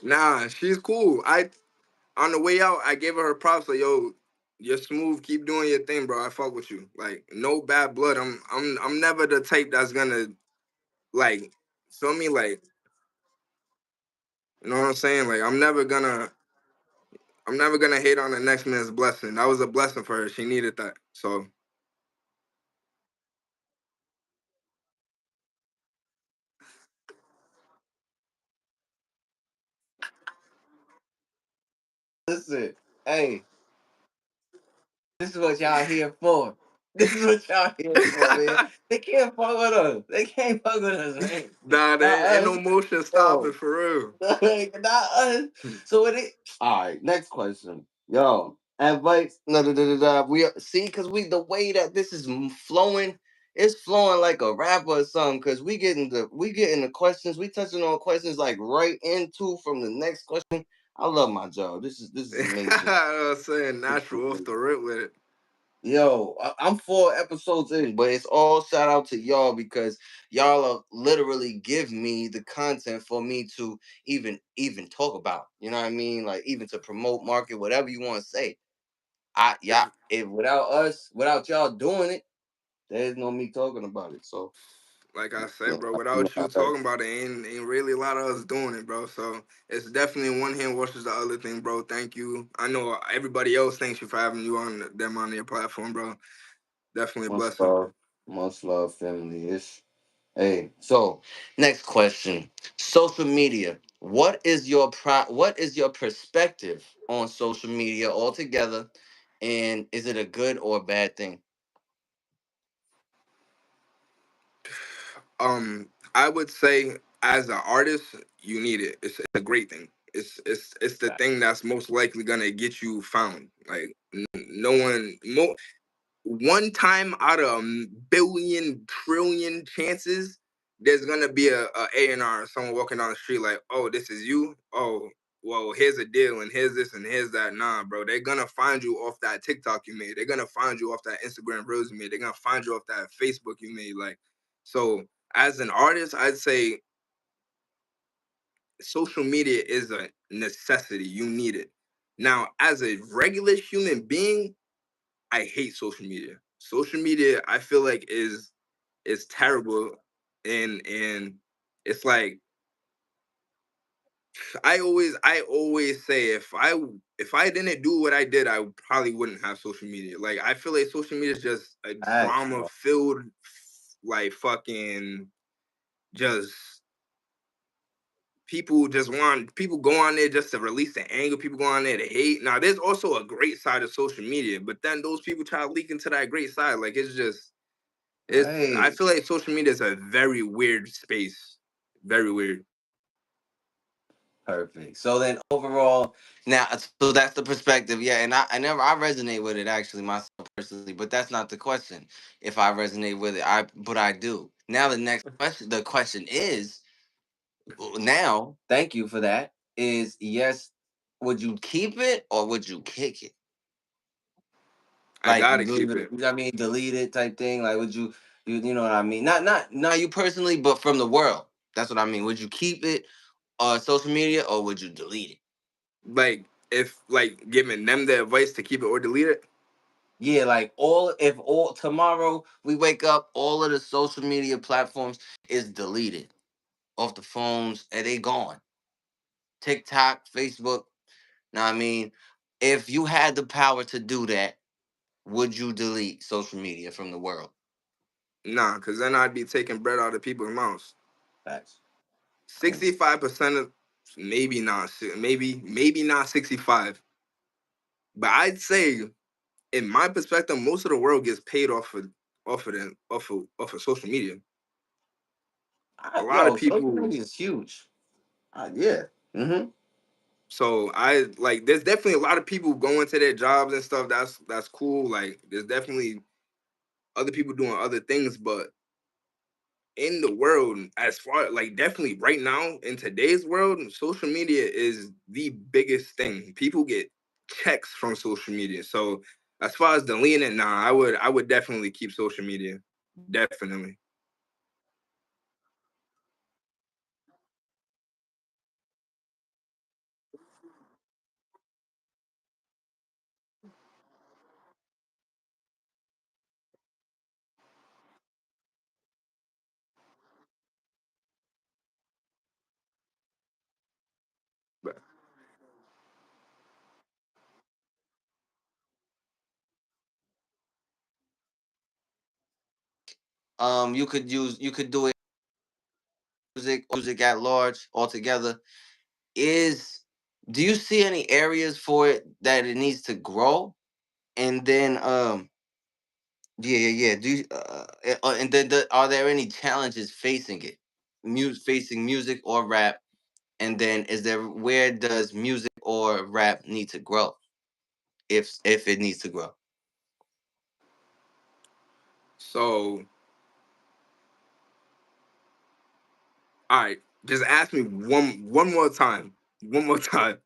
Nah, she's cool. I On the way out, I gave her props. Like, yo, you're smooth. Keep doing your thing, bro. I fuck with you. Like, no bad blood. I'm never the type that's gonna like feel me. Like, you know what I'm saying? Like, I'm never gonna hate on the next man's blessing. That was a blessing for her. She needed that. So listen, hey, this is what y'all here for. This is what y'all here for, man. They can't fuck with us. They can't fuck with us, man. nah, Not there ain't no us. motion stopping Yo. for real. Like, not us. So it is. All right, next question. Yo, advice. No, da, da, da, da. We see because we the way that this is flowing, it's flowing like a rapper or something. Because we getting the questions. We touching on questions like right into from the next question. I love my job. This is amazing. I'm saying This is natural off the amazing. rip with it. Yo, I'm 4 episodes in, but it's all shout out to y'all because y'all are literally give me the content for me to even talk about. You know what I mean? Like even to promote, market, whatever you want to say. Yeah, if without us, without y'all doing it, there's no me talking about it. So Like I yeah, said, bro, I do without my you best. talking about it, ain't really a lot of us doing it, bro. So it's definitely one hand washes the other thing, bro. Thank you. I know everybody else thanks you for having you on them on your platform, bro. Definitely a blessing. Much love, family. Hey, so next question. Social media. What is your perspective on social media altogether? And is it a good or bad thing? I would say as an artist, you need it. It's a great thing. It's the thing that's most likely gonna get you found. Like no one, one time out of a billion trillion chances, there's gonna be a A&R, someone walking down the street like, oh, this is you. Oh, well, here's a deal, and here's this, and here's that. Nah, bro, they're gonna find you off that TikTok you made. They're gonna find you off that Instagram reels you made. They're gonna find you off that Facebook you made. Like, so as an artist, I'd say social media is a necessity. You need it. Now, as a regular human being, I hate social media. Social media, I feel like is terrible, and it's like I always say if I didn't do what I did, I probably wouldn't have social media. Like I feel like social media is just a Facts, drama bro. filled, like fucking just people go on there just to release the anger. People go on there to hate. Now, there's also a great side of social media, but then those people try to leak into that great side. Like I Right. feel like social media is a very weird space. Very weird. Perfect. So then overall, now so that's the perspective. Yeah, and I resonate with it actually myself personally, but that's not the question. If I resonate with it, but I do. Now the question is now, thank you for that. Is yes, would you keep it or would you kick it? I Like gotta leave keep it, it. you know what I mean, delete it type thing. Like would you know what I mean? Not you personally, but from the world. That's what I mean. Would you keep it social media or would you delete it? Like if like giving them the advice to keep it or delete it. Yeah, like all if all tomorrow we wake up, all of the social media platforms is deleted off the phones and they gone. TikTok, Facebook. Now I mean, if you had the power to do that, would you delete social media from the world? Nah, because then I'd be taking bread out of people's mouths. Facts. And 65% of maybe not 65, but I'd say in my perspective, most of the world gets paid off of social media. A lot of social people. media is huge. Yeah. Mm-hmm. So I like there's definitely a lot of people going to their jobs and stuff. That's cool. Like there's definitely other people doing other things, but in the world, as far like definitely right now in today's world, social media is the biggest thing. People get checks from social media. So as far as deleting it, nah, I would definitely keep social media. Definitely. But You could do it music at large altogether. Is Do you see any areas for it that it needs to grow? And then yeah. Do you, and then are there any challenges facing it? Facing music or rap, and then is there where does music or rap need to grow if it needs to grow? so all right, just ask me one more time. One more time.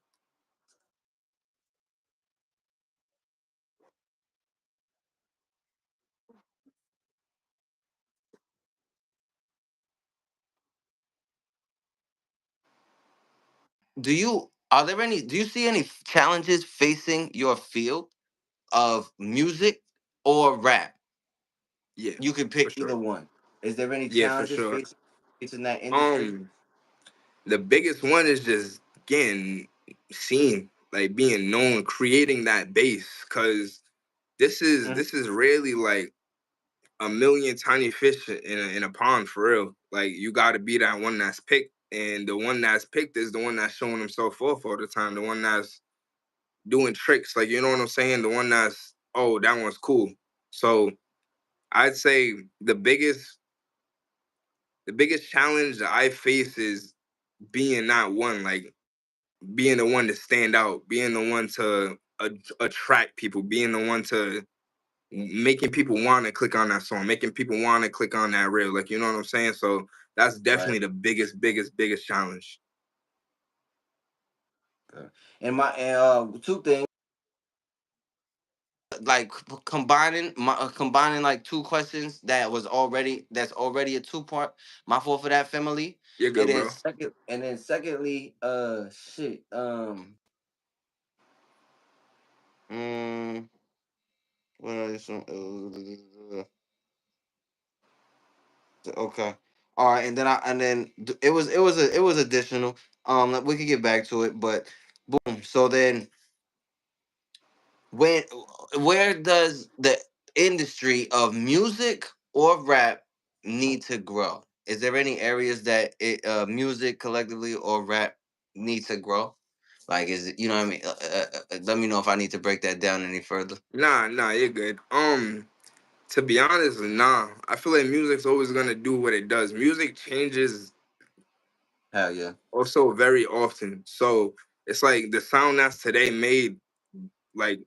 Do you see any challenges facing your field of music or rap? Yeah, You can for pick either sure. one. Is there any Yeah, for challenges sure. facing that industry? Um, the biggest one is just getting seen, like being known, creating that base. Cause Mhm. this is really like a million tiny fish in a pond for real. Like you got to be that one that's picked, and the one that's picked is the one that's showing himself off all the time. The one that's doing tricks, like you know what I'm saying. The one that's oh that one's cool. So I'd say the biggest challenge that I face is being not one. Like being the one to stand out, being the one to attract people, being the one to making people want to click on that song, making people want to click on that reel. Like, you know what I'm saying? So that's Right. definitely the biggest challenge. And my two things, like combining like two questions that's already a two part. My fault for that, family. You're And good, then bro. secondly, shit. Mm, what are some? Okay. All right, and then it was additional. We could get back to it, but boom. So then when where does the industry of music or rap need to grow? Is there any areas that music collectively or rap need to grow? Like, is it, you know what I mean? Let me know if I need to break that down any further. Nah, you're good. To be honest, nah. I feel like music's always gonna do what it does. Music changes Hell yeah. also very often. So it's like the sound that's today made, like,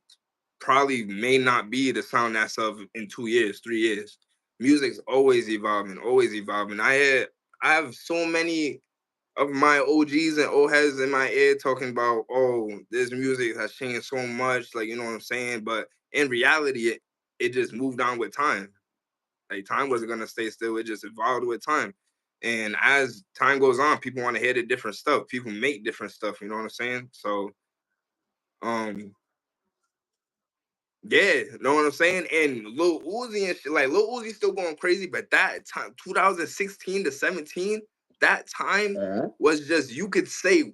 probably may not be the sound that's of in 2 years, 3 years. Music's always evolving, always evolving. I have so many of my OGs and old heads in my ear talking about, oh, this music has changed so much, like, you know what I'm saying? But in reality, it just moved on with time. Like, time wasn't gonna stay still, it just evolved with time. And as time goes on, people want to hear the different stuff. People make different stuff, you know what I'm saying? So um yeah, know what I'm saying? And Lil Uzi and shit, like Lil Uzi still going crazy, but that time, 2016 to 17, that time Uh-huh. was just, you could say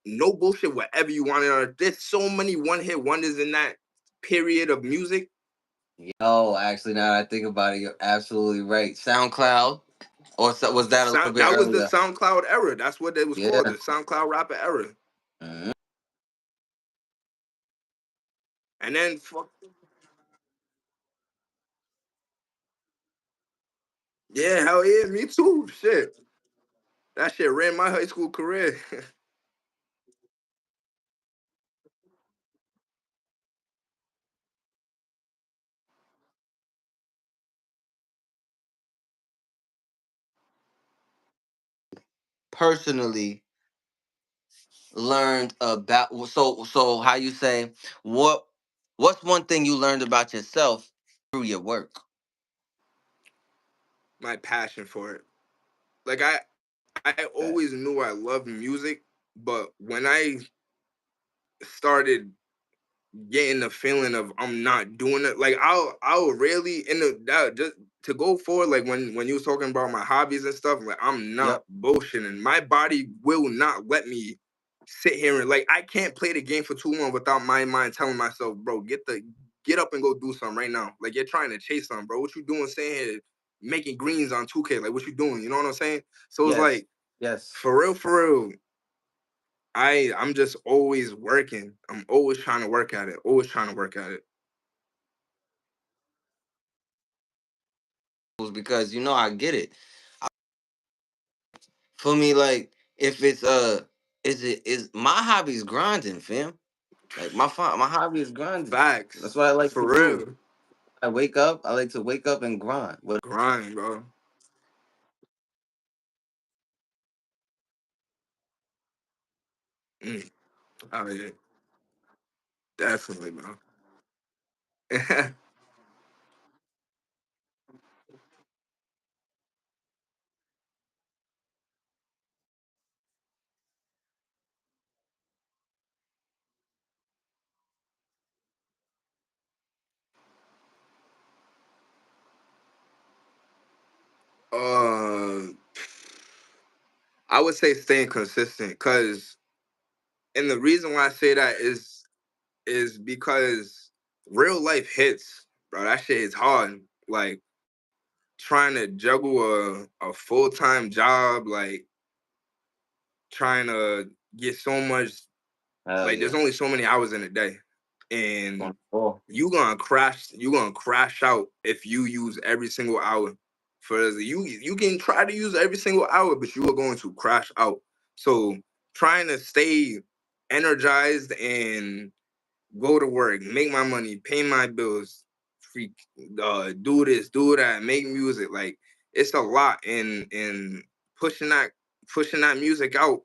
no bullshit, whatever you wanted on. There's so many one hit wonders in that period of music. Yo, actually, now that I think about it, you're absolutely right. SoundCloud, or was that a little Sound bit that was the earlier? SoundCloud era. That's what it was called, Yeah. the SoundCloud rapper era. Mhm. And then fuck, yeah, hell yeah, me too. Shit. That shit ran my high school career. Personally learned about, so how you say, what what's one thing you learned about yourself through your work? My passion for it. Like I That. always knew I loved music, but when I started getting the feeling of I'm not doing it, like I'll really in the that just to go forward, like when you was talking about my hobbies and stuff, like I'm not Yep. bullshitting. My body will not let me sit here and, like, I can't play the game for too long without my mind telling myself, bro, get up and go do something right now. Like, you're trying to chase something, bro. What you doing staying here making greens on 2K? Like, what you doing? You know what I'm saying? So it's Yes. like, Yes. for real, I'm just always working. I'm always trying to work at it. Always trying to work at it. Because I get it. For me, like, if it's is my hobby is grinding, fam. Like, my hobby is grinding. That's Facts. what I like For to do. real. I like to wake up and grind. Grind, bro. Mm. Oh yeah. Definitely, bro. uh I would say staying consistent, because, and the reason why I say that is because real life hits, bro. That shit is hard. Like, trying to juggle a full time job, like trying to get so much. Hell Like, there's yeah. only so many hours in a day, and 24. you gonna crash out if you use every single hour. For you can try to use every single hour, but you are going to crash out. So trying to stay. energized and go to work, make my money, pay my bills, freak, do this, do that, make music. Like it's a lot, and pushing that pushing that music out,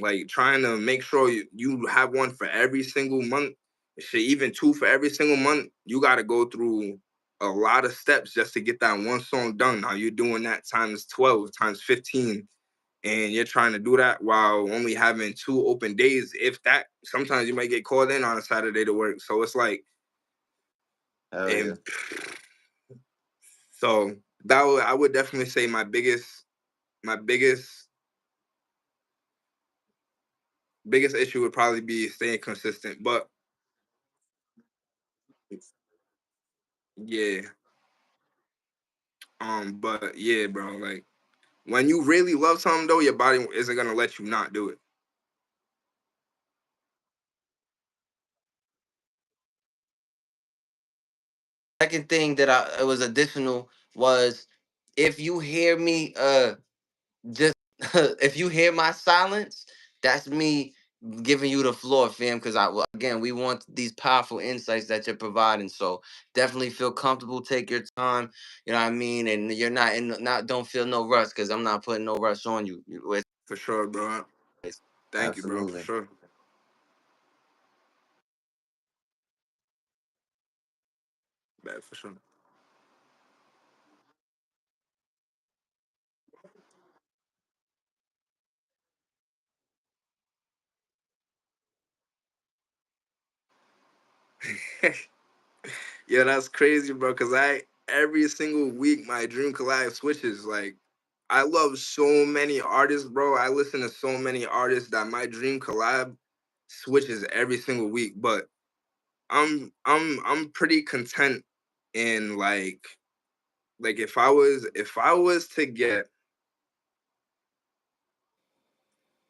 like trying to make sure you have one for every single month, shit, even two for every single month. You got to go through a lot of steps just to get that one song done. Now you're doing that times 12, times 15, and you're trying to do that while only having two open days. If that, sometimes you might get called in on a Saturday to work. So it's like, Hell yeah. and so I would definitely say my biggest issue would probably be staying consistent. But yeah, but yeah, bro, like when you really love something though, your body isn't gonna let you not do it. Second thing that I it was additional was if you hear me just if you hear my silence, that's me giving you the floor, fam. Because again, we want these powerful insights that you're providing. So definitely feel comfortable. Take your time. You know what I mean. And you're not in not don't feel no rush because I'm not putting no rush on you. For sure, bro. Thank you, bro, for Absolutely. sure. Bad for sure. Yeah, that's crazy, bro. Cause I every single week my dream collab switches. Like I love so many artists, bro. I listen to so many artists that my dream collab switches every single week. But I'm pretty content in like if I was to get,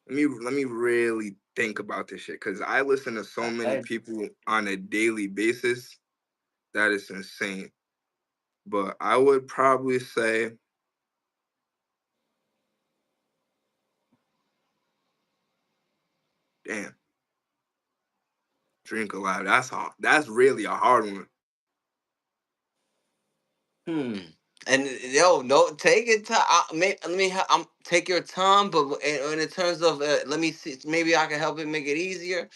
let me really think about this shit because I listen to so many Okay. people on a daily basis that is insane. But I would probably say, damn, drink a lot. That's hard. That's really a hard one. Hmm. And yo, no, take it. Let me. Take your time, but in terms of, let me see. Maybe I can help it make it easier.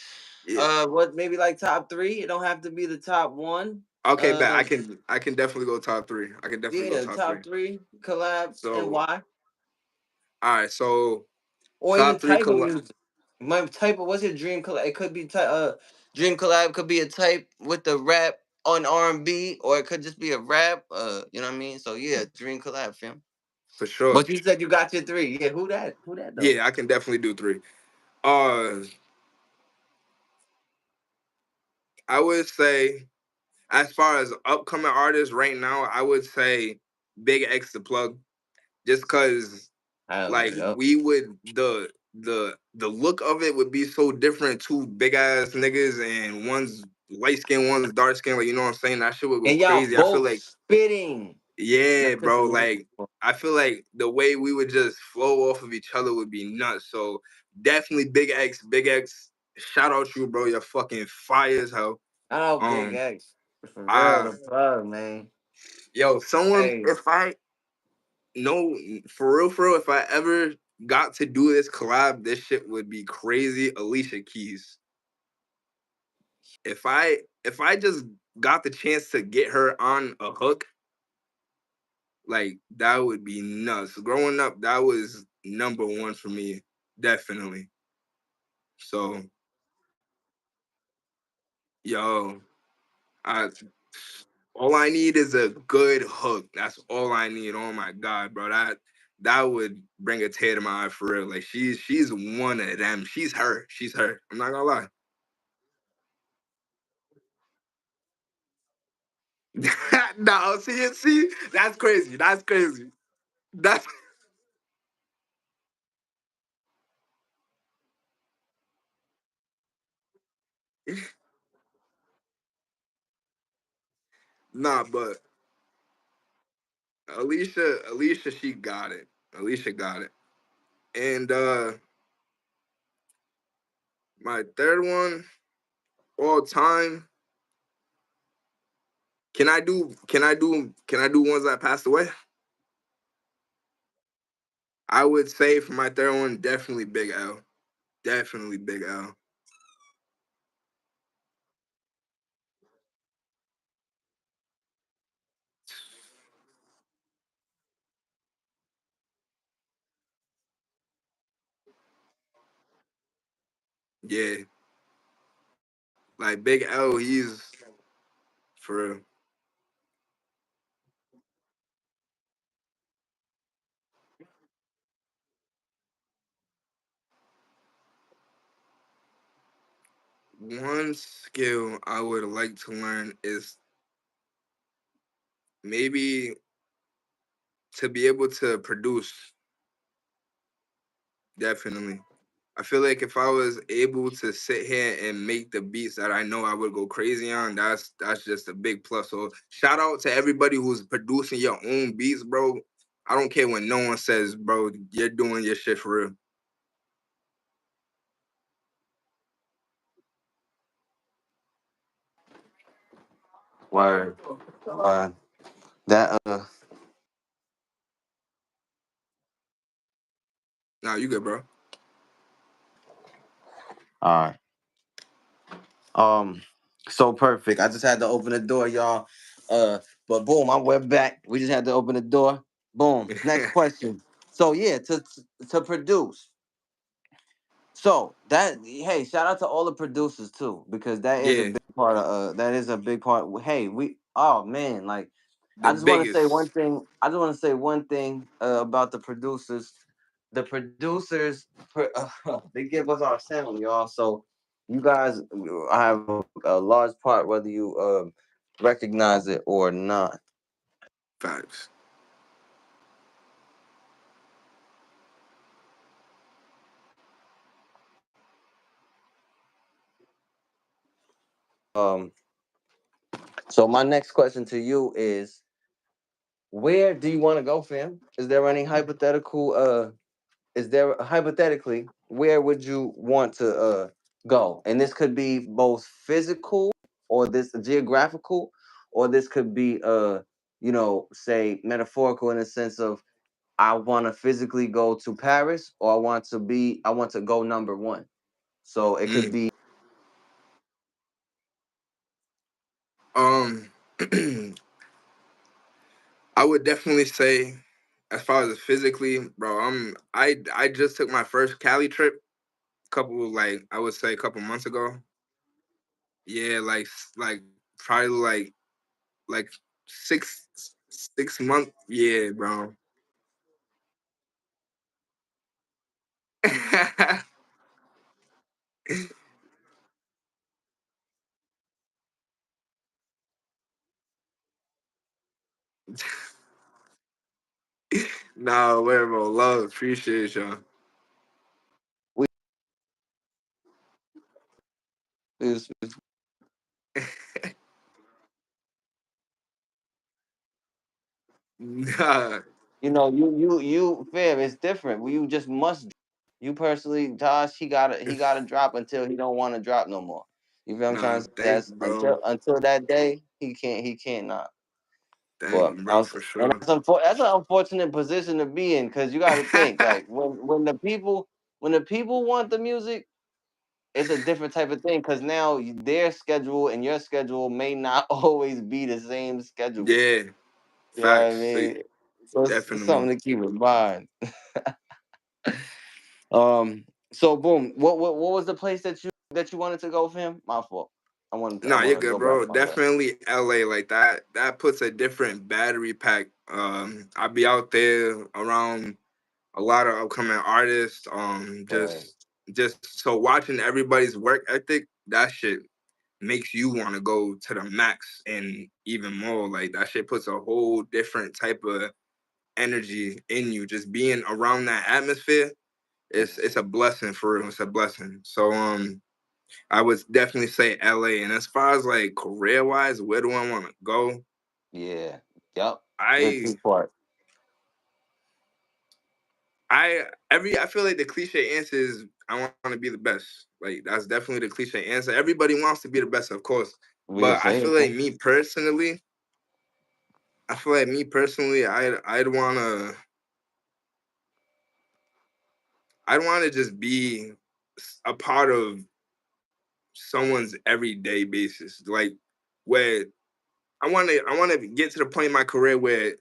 Yeah. What maybe like top three? It don't have to be the top one. Okay, bet Uh, I can definitely go top three. I can definitely go yeah, top three. top three collabs and So why, all right, so or even top three type of collab music. My type of what's your dream collab? It could be dream collab could be a type with the rap on R&B, or it could just be a rap. You know what I mean? So yeah, dream collab, fam. for sure. But you said you got your three. Yeah, who that? Who that though? Yeah, I can definitely do three. Uh, I would say as far as upcoming artists right now, I would say Big X the plug. Just cause Hell like yeah. we would the look of it would be so different. Two big ass niggas and one's light skin, one's dark skin. Like you know what I'm saying? That shit would go And y'all crazy. I feel both like spitting. yeah, That's what bro. I'm looking Like for. I feel like the way we would just flow off of each other would be nuts. So definitely Big X, Big X. Shout out you, bro. You're fucking fire as hell. Oh, Big Um, X. For real, I the plug, man. yo, someone Hey. if I no for real, if I ever got to do this collab, this shit would be crazy. Alicia Keys. If I just got the chance to get her on a hook, like that would be nuts. Growing up, that was number one for me, definitely. So, yo, I all I need is a good hook. That's all I need. Oh my god, bro, that would bring a tear to my eye for real. Like she's one of them. She's her. She's her. I'm not gonna lie. No, see, that's crazy. That's crazy. That's nah, but Alicia, she got it. Alicia got it. And My third one, all time. Can I do ones that passed away? I would say for my third one, definitely Big L. Definitely Big L. Yeah. Like Big L, he's for real. One skill I would like to learn is maybe to be able to produce. Definitely. I feel like if I was able to sit here and make the beats that I know I would go crazy on, that's just a big plus. So shout out to everybody who's producing your own beats, bro. I don't care when no one says, bro, you're doing your shit for real. Word. That Nah, you good, bro. all right. So perfect. I just had to open the door, y'all. But boom, I went back. We just had to open the door. Boom. Next question. So yeah, to produce. So that hey, shout out to all the producers too, because that is a Yeah, big part of that is a big part. Hey, we oh man, like the biggest I just want to say one thing about the producers. The producers, they give us our sound, y'all. So you guys have a large part, whether you recognize it or not. facts. Um, so my next question to you is, where do you want to go, fam? Is there any hypothetical is there hypothetically where would you want to go? And this could be both physical or this geographical, or this could be say metaphorical in the sense of I want to physically go to Paris, or I want to go number one. So it could Mm. be Um, I would definitely say, as far as physically, bro, I just took my first Cali trip. Couple like I would say a couple months ago. Yeah, like probably like 6 months. Yeah, bro. Nah, where bro, love, appreciate y'all. we is Nah, you fam, it's different. You just must. You personally, Josh, he gotta drop until he don't want to drop no more. You feel what I'm nah, trying to say? thank That's you, bro. until that day he can't not. Thank But you, bro, for sure. that's an unfortunate position to be in, because you got to think like when the people want the music, it's a different type of thing, because now their schedule and your schedule may not always be the same schedule. Yeah, You know what I facts. mean? So it's Definitely. something to keep in mind. So boom, what was the place that you wanted to go, fam? My fault. I Nah, you're want to good, go back bro. about that. Definitely LA like that. That puts a different battery pack. I'll be out there around a lot of upcoming artists. Right. Just so watching everybody's work ethic, that shit makes you want to go to the max and even more. Like that shit puts a whole different type of energy in you. Just being around that atmosphere, it's a blessing for real. It's a blessing. So I would definitely say LA. And as far as like career wise, where do I want to go? Yeah. Yep. Good I two part. I feel like the cliche answer is I want to be the best. Like that's definitely the cliche answer. Everybody wants to be the best, of course. We can But I say feel it. like me personally, I'd want to just be a part of someone's everyday basis. Like where I want to get to the point in my career where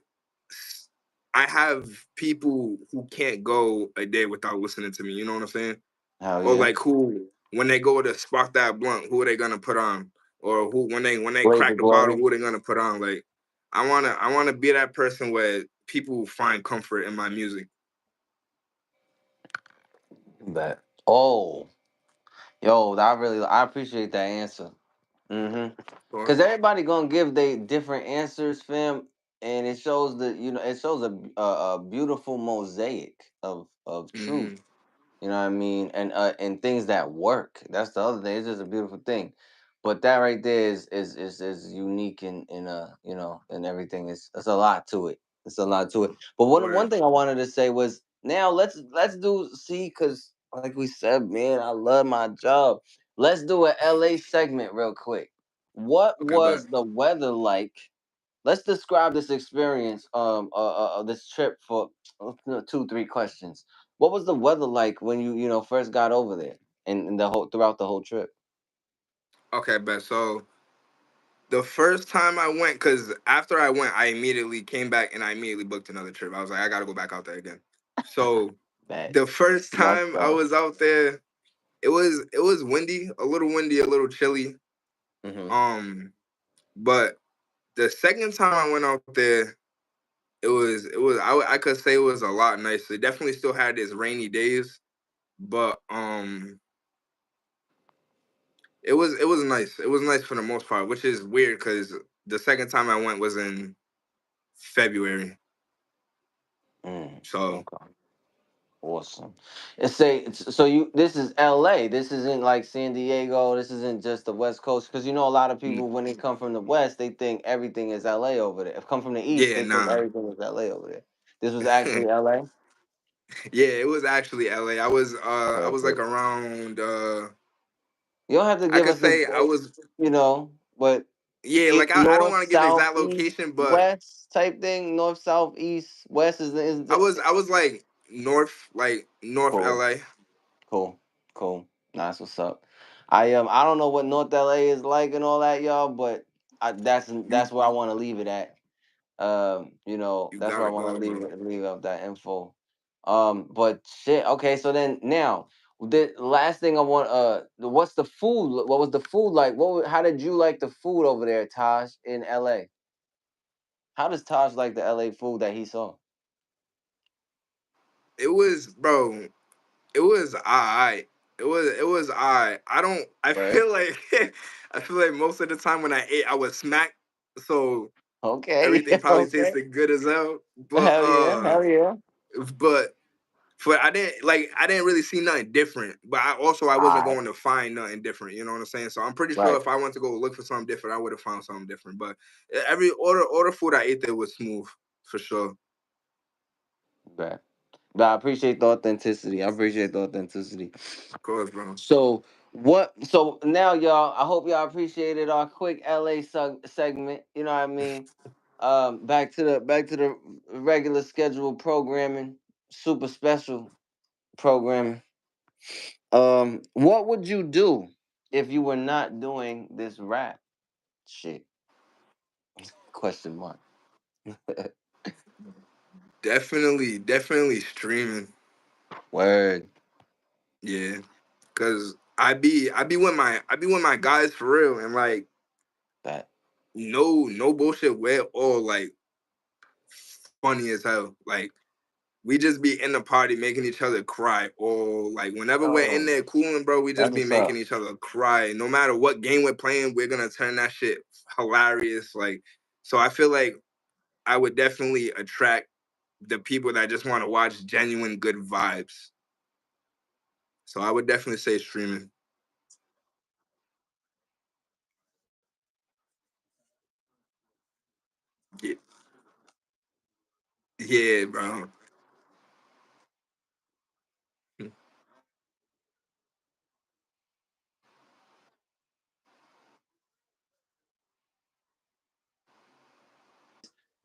I have people who can't go a day without listening to me. You know what I'm saying? Hell Or yeah. like who when they go to spark that blunt, who are they gonna put on? Or who when they Blaze of crack the bottle, glory. who are they gonna put on? Like I wanna be that person where people find comfort in my music. Bet. Oh, yo, I appreciate that answer. Mm-hmm. Or Cause everybody gonna give they different answers, fam, and it shows it shows a beautiful mosaic of truth. mm-hmm. You know what I mean? And things that work. That's the other thing. It's just a beautiful thing. But that right there is unique in and everything. It's a lot to it. It's a lot to it. But one Or thing I wanted to say was now let's do see because like we said, man, I love my job. Let's do an LA segment real quick. What okay, but was the weather like? Let's describe this experience, this trip for 2, 3 questions. What was the weather like when you first got over there and the whole throughout the whole trip? okay, but so the first time I went, because after I went, I immediately came back and I immediately booked another trip. I was like, I gotta go back out there again. So That the first Let's time I go. was out there, it was windy, a little chilly. Hmm. Um, but the second time I went out there, I could say it was a lot nicer. It definitely still had its rainy days, but it was nice. It was nice for the most part, which is weird because the second time I went was in February. Mm, So okay, awesome. So you this is LA. This isn't like San Diego. This isn't just the West Coast because a lot of mm, people when they come from the West they think everything is LA over there. If come from the East yeah, they think nah. everything is LA over there. This was actually LA. Yeah, it was actually LA. I was like Perfect. around You don't have to I give could us the say I date, was but yeah, it like I don't north, want to give the south, exact east, location, but west type thing. North, south, east, west is I was like North cool, LA. cool, cool. That's what's up. I don't know what North LA is like and all that, y'all, but You that's where I want to leave it at. you That's got where I it, want to God, bro. leave up that info. But shit. Okay, so then now the last thing I want. What's the food? What was the food like? How did you like the food over there, Taj, in L.A.? How does Taj like the L.A. food that he saw? It was bro. It was alright. It was alright. I Word. feel like I feel like most of the time when I ate, I was smacked. So Okay. everything probably Okay. tasted good as hell. But Hell yeah. Hell yeah. but I didn't really see nothing different. But I All wasn't right. going to find nothing different. You know what I'm saying? So I'm pretty sure Right. if I went to go look for something different, I would have found something different. But every order food I ate there was smooth for sure. Right. But I appreciate the authenticity. I appreciate the authenticity. Of course, bro. So what? So now, y'all, I hope y'all appreciated our quick LA segment. You know what I mean? Back to the regular scheduled programming, super special programming. What would you do if you were not doing this rap shit? Question mark. Definitely streaming. Word. Yeah, cause I be with my guys for real, and like That. no bullshit. We're all like funny as hell. Like we just be in the party making each other cry, or like whenever we're in Oh, there cooling, bro, we that's just be what's making up. each other cry. No matter what game we're playing, we're gonna turn that shit hilarious. Like so, I feel like I would definitely attract the people that just want to watch genuine good vibes. So I would definitely say streaming. Yeah, yeah, bro.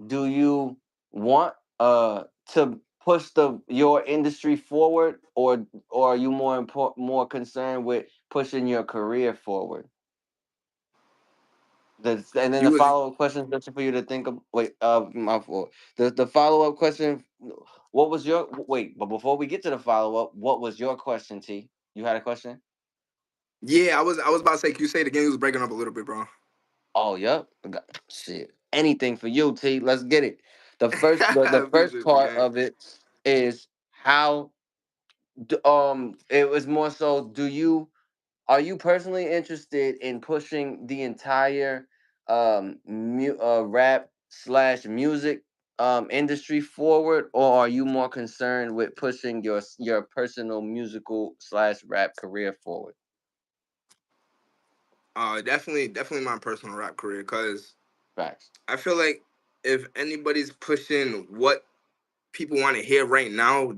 do you want to push the your industry forward, or are you more concerned with pushing your career forward? And then the You was follow up question, just for you to think of. Wait, my fault. The follow up question. What was your wait? But before we get to the follow up, what was your question, T? You had a question? yeah, I was about to say, can you say it again? You was breaking up a little bit, bro. Oh, yep. Shit. Anything for you, T. Let's get it. The first Appreciate you, part gang. of it is how it was more so, do you are you personally interested in pushing the entire rap slash music industry forward, or are you more concerned with pushing your personal musical slash rap career forward? Definitely my personal rap career, cause Facts. I feel like if anybody's pushing what people want to hear right now,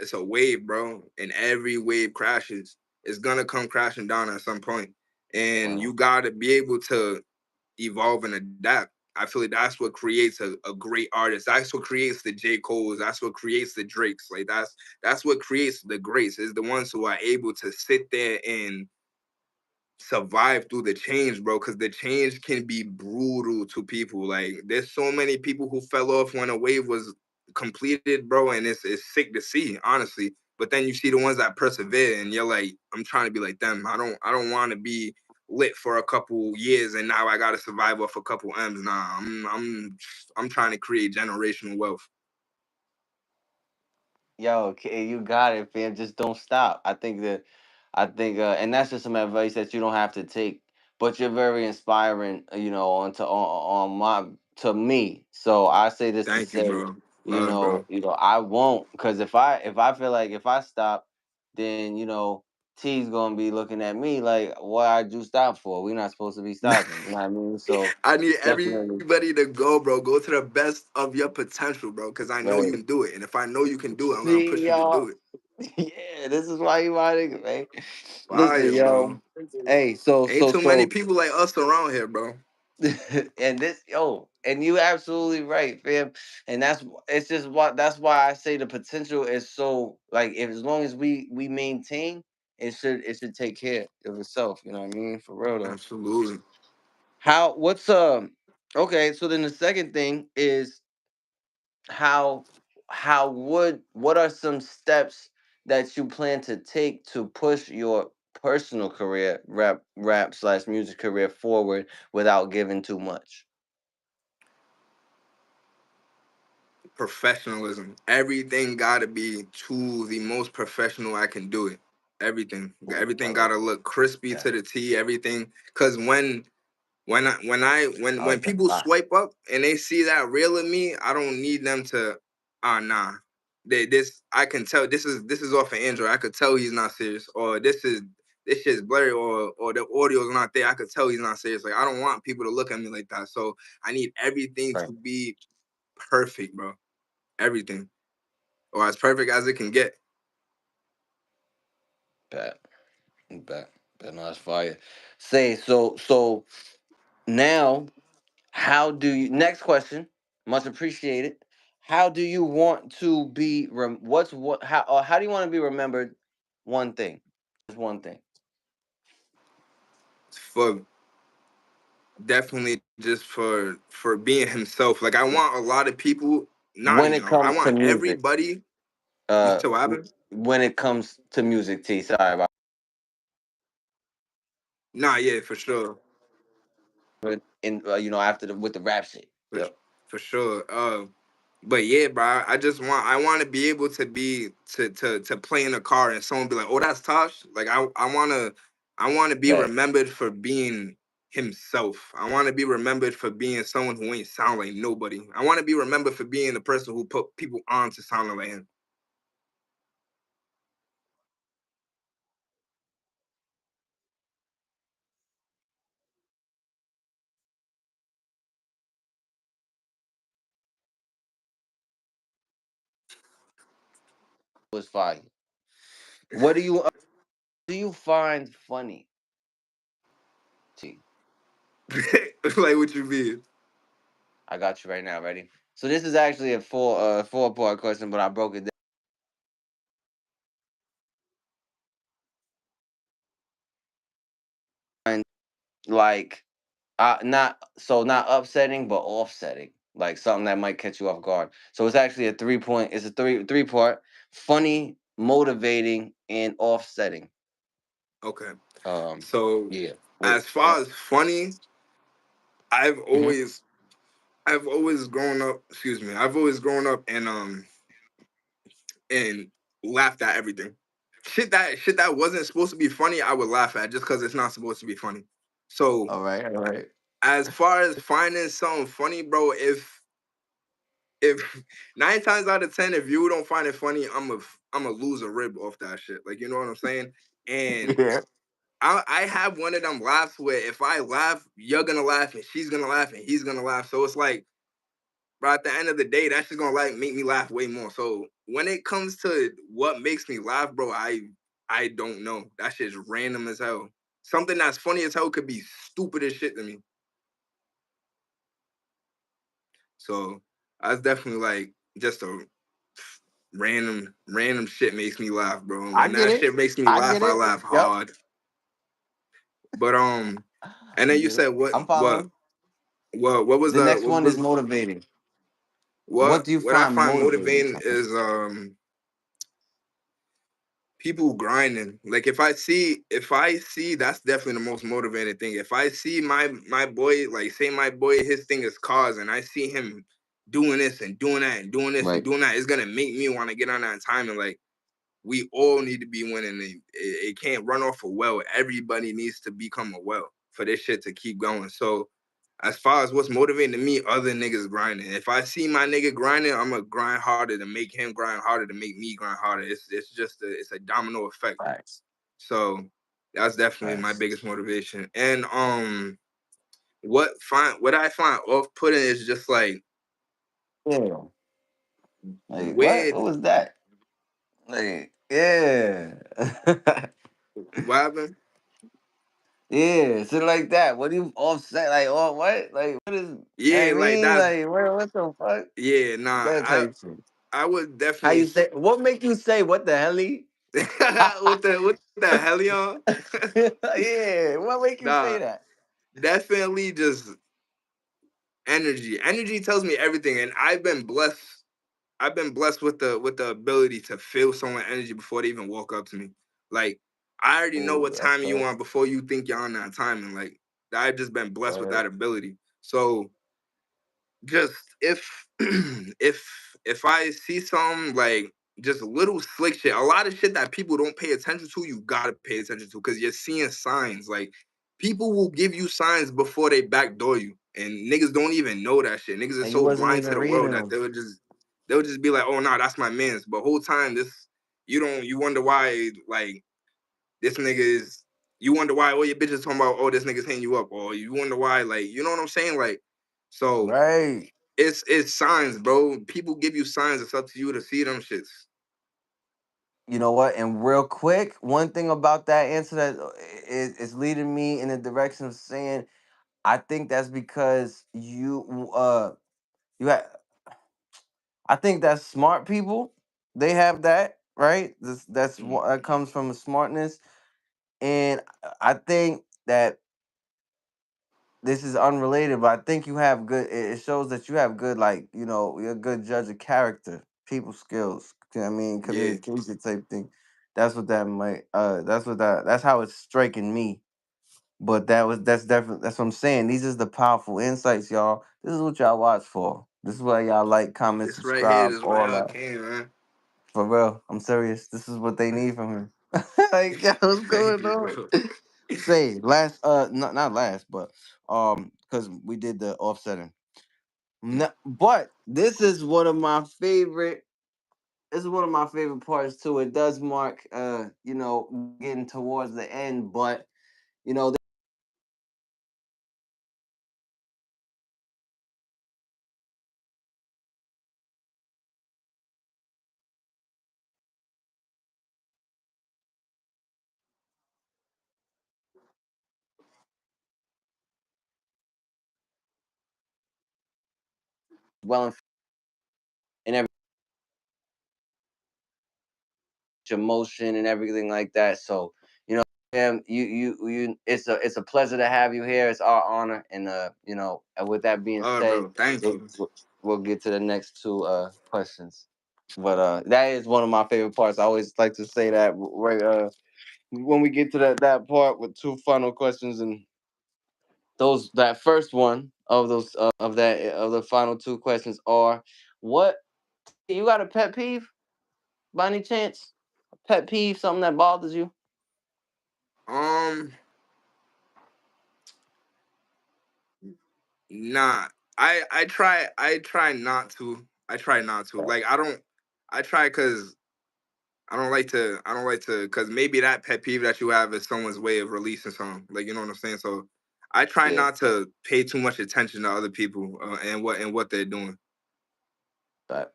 it's a wave, bro. And every wave crashes. It's gonna come crashing down at some point. And Uh, you gotta be able to evolve and adapt. I feel like that's what creates a great artist. That's what creates the J. Cole's. That's what creates the Drakes. Like that's what creates the greats, is the ones who are able to sit there and survive through the change, bro, because the change can be brutal to people. Like there's so many people who fell off when a wave was completed, bro, and it's sick to see, honestly. But then you see the ones that persevere, and you're like, I'm trying to be like them. I don't want to be lit for a couple years and now I got to survive off a couple M's. Nah, I'm trying to create generational wealth. Yo, okay, you got it, fam. Just don't stop. And that's just some advice that you don't have to take, but you're very inspiring. On my to me. So I say this to Thank you, say, bro. Bro. I won't, because if I feel like if I stop, then T's gonna be looking at me like, what I do stop for? We're not supposed to be stopping. You know what I mean? So I need definitely, everybody to go, bro. Go to the best of your potential, bro. Because I know you right. can do it. And if I know you can do it, I'm gonna See push you to do y'all. it. Yeah, this is why you my nigga, man. Listen, Fire, bro. yo. Hey, so Ain't so too many so people like us around here, bro. and this and you absolutely right, fam. And it's just what that's why I say the potential is so, like, if as long as we maintain, it should take care of itself, you know what I mean? For real though. Absolutely. How what's okay, so then the second thing is, how what are some steps that you plan to take to push your personal career, rap slash music career, forward without giving too much? Professionalism. Everything gotta be to the most professional I can do it. Everything. Ooh, I Everything like gotta look crispy that. to the T. Everything. Cause I when like that a people lot. swipe up and they see that real in me, I don't need them to nah. This I can tell this is off an Android. I could tell he's not serious. Or this shit's blurry, or the audio's not there. I could tell he's not serious. Like I don't want people to look at me like that. So I need everything Right. to be perfect, bro. Everything. Or as perfect as it can get. Bet. Bet. Bet. No, that's fire. Say, so now, how do you next question, much appreciated. How do you want to be what's what how do you want to be remembered? One thing. Just one thing. For definitely just for being himself. Like I want a lot of people, not When even it all, I comes to want music, everybody. You uh said what happened? when it comes to music, T, sorry about Nah, yeah, for sure. it. In after with the rap shit. For, Yep. for sure. But yeah, bro, I want to be able to to play in a car and someone be like, "Oh, that's Tosh." Like I want to be Right. remembered for being himself. I want to be remembered for being someone who ain't sound like nobody. I want to be remembered for being the person who put people on to sounding like him. Was fire. What do you find funny, T? Like what you mean? I got you right now. Ready? So this is actually a four-part question, but I broke it down like not upsetting but offsetting, like something that might catch you off guard. So it's actually a 3 point. It's a three part: funny, motivating, and offsetting. Okay. Um, So yeah. as far as funny, I've Mm-hmm. always I've always grown up, excuse me, I've always grown up and laughed at everything. Shit that wasn't supposed to be funny, I would laugh at just because it's not supposed to be funny. So All right. All right. as far as finding something funny, bro, if 9 times out of 10, if you don't find it funny, I'm a lose a rib off that shit. Like, you know what I'm saying? And Yeah. I have one of them laughs where if I laugh, you're gonna laugh and she's gonna laugh and he's gonna laugh. So it's like, but at the end of the day, that's just gonna like make me laugh way more. So when it comes to what makes me laugh, bro, I don't know. That shit's random as hell. Something that's funny as hell could be stupid as shit to me. So that's definitely like just a random shit makes me laugh, bro. And I when get that it. shit makes me I laugh, get I it. laugh Yep. hard. But and I then you get said it. what I'm what following. what was The the next what one is was motivating. What do you what I find find motivating? motivating is people grinding. Like if I see that's definitely the most motivating thing. If I see my boy, like say my boy, his thing is cars, and I see him doing this and doing that and doing this and Right. doing that, it's gonna make me want to get on that time. And like we all need to be winning. It can't run off a well. Everybody needs to become a well for this shit to keep going. So as far as what's motivating to me, other niggas grinding. If I see my nigga grinding, I'm gonna grind harder to make him grind harder to make me grind harder. It's just it's a domino effect. Facts. So that's definitely my Facts. biggest motivation. And what I find off putting is just like Yeah. Like what? weird. What was that? Like yeah. What happened? Yeah, shit like that. What do you offset? Like, oh, what? Like, what is? I Yeah, like mean, that's like, what the fuck? yeah. Nah, That type shit. I would How definitely you say? What make you say? What the hell? what the hell, y'all? Yeah, what make you say Nah, that? definitely just energy. Energy tells me everything, and I've been blessed. I've been blessed with the ability to feel someone's energy before they even walk up to me. Like I already know Oh, what that's time you right. on before you think you're on that time, and like I've just been blessed with Right. that ability. So just if if I see some like just little slick shit, a lot of shit that people don't pay attention to, you gotta pay attention to because you're seeing signs. Like people will give you signs before they backdoor you, and niggas don't even know that shit. Niggas are And you so wasn't blind to even the world reading that them. they'll just be like, oh no, that's my man's. But whole time this you wonder why like this nigga is you wonder why all your bitches talking about oh this nigga's hitting you up or you wonder why like you know what I'm saying like so Right. it's signs, bro. People give you signs. It's up to you to see them shits. You know what? And real quick, one thing about that answer that is leading me in the direction of saying, I think that's because you have. I think that's smart people. They have that right. That comes from a smartness, and I think that this is unrelated, but I think you have good. It shows that you have good, like you're a good judge of character, people skills. You know what I mean, Yeah, communication type thing. That's what that might. That's how it's striking me. But that's definitely that's what I'm saying. These is the powerful insights, y'all. This is what y'all watch for. This is why y'all like, comment, this right here subscribe, is why all y'all that. came, man. For real, I'm serious. This is what they need from him. Like, yo, what's Thank going you, on? bro. Say last, not last, but because we did the offsetting. But this is one of my favorite. This is one of my favorite parts too. It does mark, getting towards the end, but you know, well, your motion and everything like that. So you know, it's a pleasure to have you here. It's our honor, and and with that being said, Bro. Thank we'll, you. we'll get to the next two questions. But that is one of my favorite parts. I always like to say that right when we get to that part with two final questions, and that first one of those of the final two questions are, what you got a pet peeve by any chance? A pet peeve, something that bothers you? Um, nah. I try not to. I try not to. Like I don't. I try because I don't like to because maybe that pet peeve that you have is someone's way of releasing something. Like you know what I'm saying. So I try Yeah. not to pay too much attention to other people and what they're doing. But,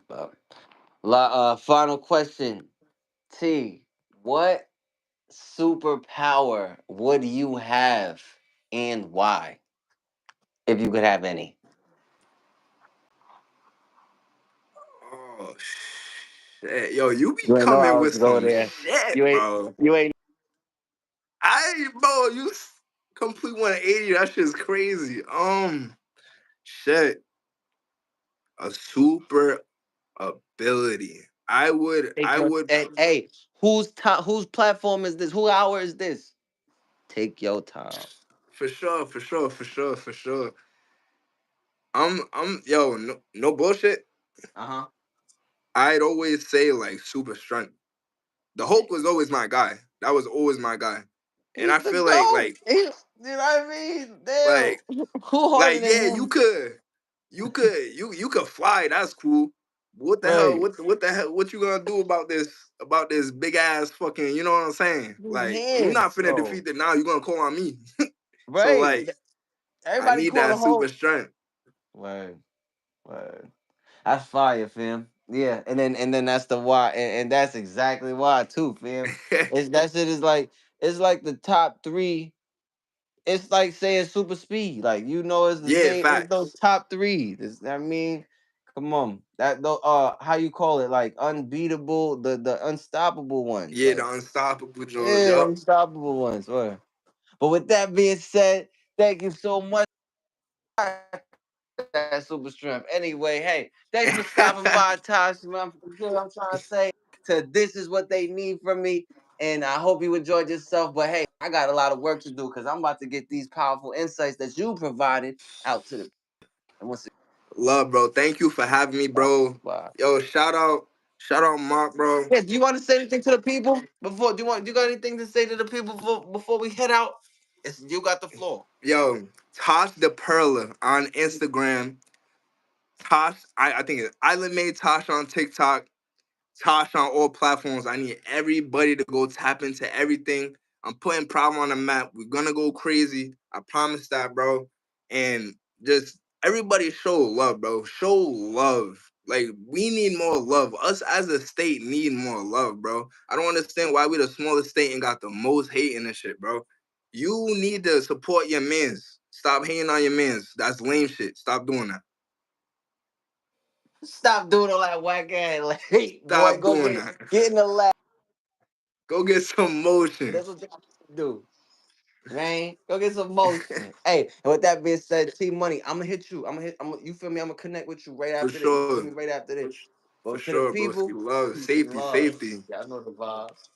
but final question. T, what superpower would you have and why? If you could have any. Oh shit, yo, you be You ain't know I coming was with going some there. shit, You ain't bro. you ain't Bro, complete 180. That shit's crazy. Shit, a super ability. take I your would, hey, whose platform is this? Who hour is this? Take your time. for sure, for sure, for sure, for sure. Yo, no bullshit. Uh-huh. I'd always say like super strength. The Hulk was always my guy. That was always my guy. And I He's the feel like, GOAT. You know what I mean? like, Damn. Who harder than yeah, you him? could, you could fly. That's cool. What the hell? Right. What the hell? What you gonna do about this big ass fucking? You know what I'm saying? His Like, you're not hands, finna though. defeat it now. You're gonna call on me. So Right. like, I Everybody need call the that super Hulk. strength. Word. Word. That's fire, fam. Yeah, and then that's the why, and that's exactly why too, fam. It's that shit is like it's like the top three. It's like saying super speed. Like it's the Yeah, same. It's those facts. top three. I mean, come on. That though. How you call it? Like unbeatable. The unstoppable ones. Yeah, Like the unstoppable Jones. yeah, Yup. unstoppable ones. Word. But with that being said, thank you so much. That super strength. Anyway, hey, thanks for stopping by, Tosh. Man, I'm trying to say to this is what they need from me. And I hope you enjoyed yourself. But hey, I got a lot of work to do because I'm about to get these powerful insights that you provided out to the and once Love, bro. Thank you for having me, again, bro. bye. Yo, shout out, Mark, bro. Yeah, do you want to say anything to the people before? Do you got anything to say to the people before we head out? You got the floor. Yo, Tosh the Perla on Instagram. Tosh, I think it's Island Made Tosh on TikTok. Tosh on all platforms. I need everybody to go tap into everything. I'm putting Problem on the map. We're gonna go crazy. I promise that, bro. And just everybody show love, bro. Show love. Like we need more love. Us as a state need more love, bro. I don't understand why we the smallest state and got the most hate in this shit, bro. You need to support your mans. Stop hating on your mans. That's lame shit. Stop doing that. Stop doing all that whack ass. Like, boy, Stop go doing get that. get in the lab. Go get some motion. That's what they do. Man, go get some motion. Hey, and with that being said, T Money, I'm gonna hit you. You feel me? I'm gonna connect with you right For after this. You feel sure. me? Right after this. For But to the sure, broski. people, Love, peace and safety, love. safety. Y'all know the vibes.